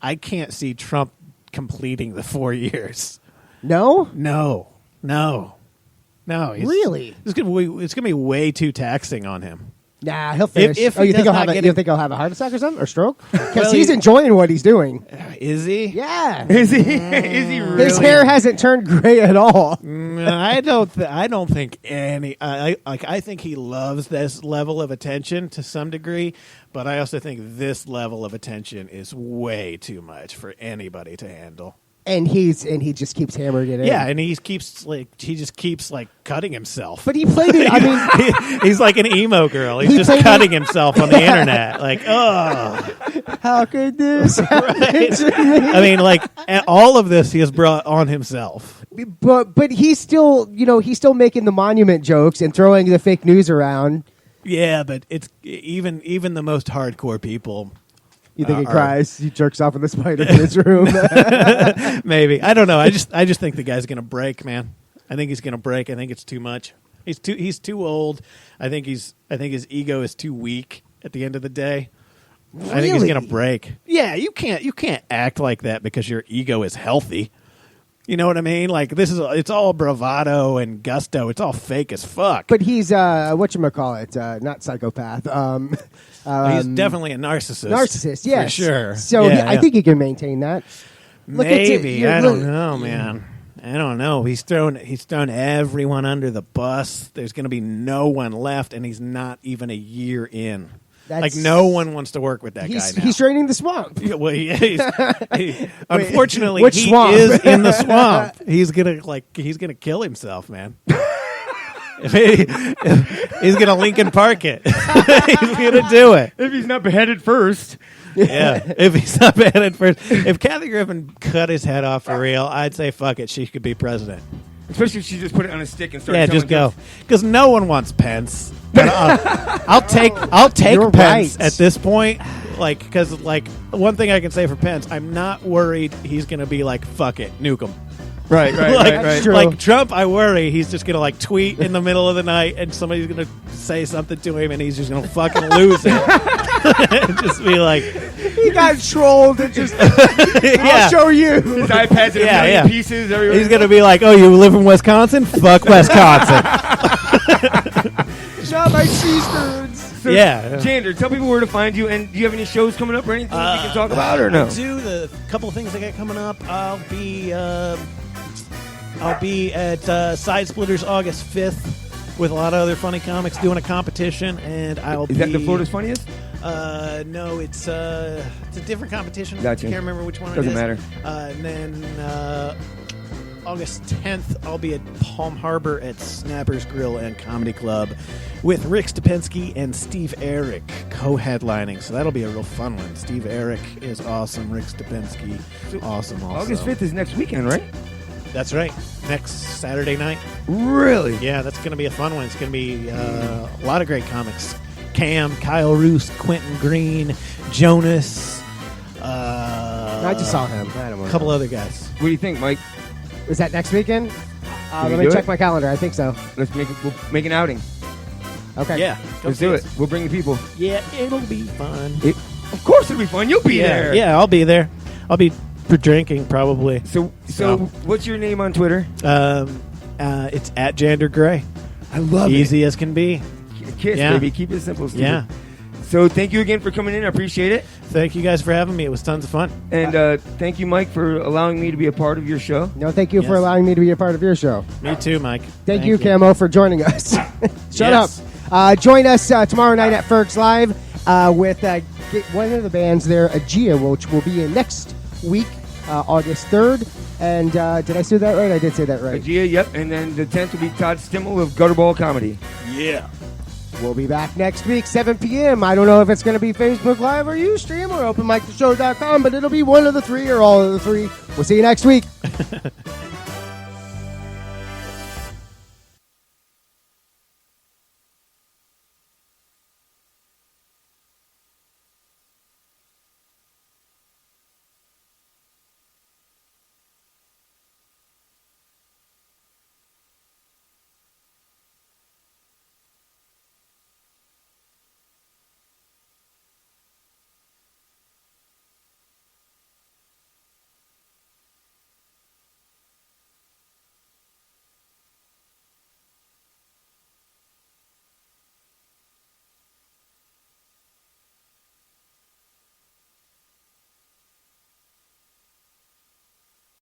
I can't see Trump completing the 4 years. No. Really? It's gonna be way too taxing on him. Nah, he'll finish. If you think he'll have a heart attack or something, or stroke? Because he's enjoying what he's doing. Is he? Yeah. Is he? Is he really? His hair hasn't turned gray at all. I don't think any. I think he loves this level of attention to some degree, but I also think this level of attention is way too much for anybody to handle. And he just keeps hammering it in. Yeah, and he just keeps cutting himself. But he played it. I mean, he's like an emo girl. He's just cutting himself on the internet. How could this happen to me? I mean, all of this he has brought on himself. But he's still, he's making the monument jokes and throwing the fake news around. Yeah, but it's even the most hardcore people. You think he cries? He jerks off with a spider in his room. Maybe. I don't know. I just think the guy's going to break, man. I think he's going to break. I think it's too much. He's too old. I think his ego is too weak at the end of the day. Really? I think he's going to break. Yeah, you can't act like that because your ego is healthy. You know what I mean? It's all bravado and gusto. It's all fake as fuck. But he's whatchamacallit, not psychopath. He's definitely a narcissist. Narcissist, yes. For sure. So I think he can maintain that. Maybe. I don't know, man. I don't know. He's thrown everyone under the bus. There's going to be no one left, and he's not even a year in. No one wants to work with that guy now. He's draining the swamp. Yeah, well, unfortunately, which he swamp? is in the swamp. He's gonna kill himself, man. He's gonna Lincoln Park it. He's gonna do it if he's not beheaded first. Yeah, if he's not beheaded first. If Kathy Griffin cut his head off for real, I'd say fuck it. She could be president. Especially if she just put it on a stick and started. Yeah, just go. Because no one wants Pence. But I'll take You're Pence right. at this point. Because one thing I can say for Pence, I'm not worried he's going to be fuck it, nuke him. Right. True. Trump, I worry he's just going to tweet in the middle of the night and somebody's going to say something to him and he's just going to fucking lose it. Just be like, he got trolled and just I'll show you. His iPad's in a million pieces everywhere. He's going to be like, oh, you live in Wisconsin? Fuck Wisconsin. Not my cheese. So, Jander, tell people where to find you, and do you have any shows coming up or anything we can talk about, or no? I do. The couple of things I got coming up. I'll be at Side Splitters August 5th with a lot of other funny comics doing a competition, and I'll Is that the Florida's Funniest? No, it's a different competition. Gotcha. I can't remember which one Doesn't it is. matter. And then August 10th, I'll be at Palm Harbor at Snappers Grill and Comedy Club with Rick Stupinski and Steve Eric co-headlining. So that'll be a real fun one. Steve Eric is awesome. Rick Stupinski, awesome also. August 5th is next weekend, right? That's right. Next Saturday night. Really? Yeah, that's going to be a fun one. It's going to be a lot of great comics. Cam, Kyle Roos, Quentin Green, Jonas. I just saw him. I don't want couple other guys. What do you think, Mike? Is that next weekend? Can Let we me do check it? my calendar. I think so. We'll make an outing. Okay. Yeah. Let's do it. We'll bring the people. Yeah, it'll be fun. Of course it'll be fun. You'll be there. Yeah, I'll be there. I'll be drinking probably. So what's your name on Twitter? It's at Jander Gray. I love it. Easy as can be. Kiss, baby. Keep it simple, Steve. Yeah. So thank you again for coming in. I appreciate it. Thank you guys for having me. It was tons of fun. And thank you, Mike, for allowing me to be a part of your show. No, thank you for allowing me to be a part of your show. Me too, Mike. Thank you, Camo, for joining us. Shut up. Join us tomorrow night at Ferg's Live with one of the bands there, Aegea, which will be in next week, August 3rd. And did I say that right? I did say that right. Aegea, yep. And then the 10th will be Todd Stimmel of Gutterball Comedy. Yeah. We'll be back next week, 7 p.m. I don't know if it's going to be Facebook Live or Ustream or OpenMicTheShow.com, but it'll be one of the three or all of the three. We'll see you next week.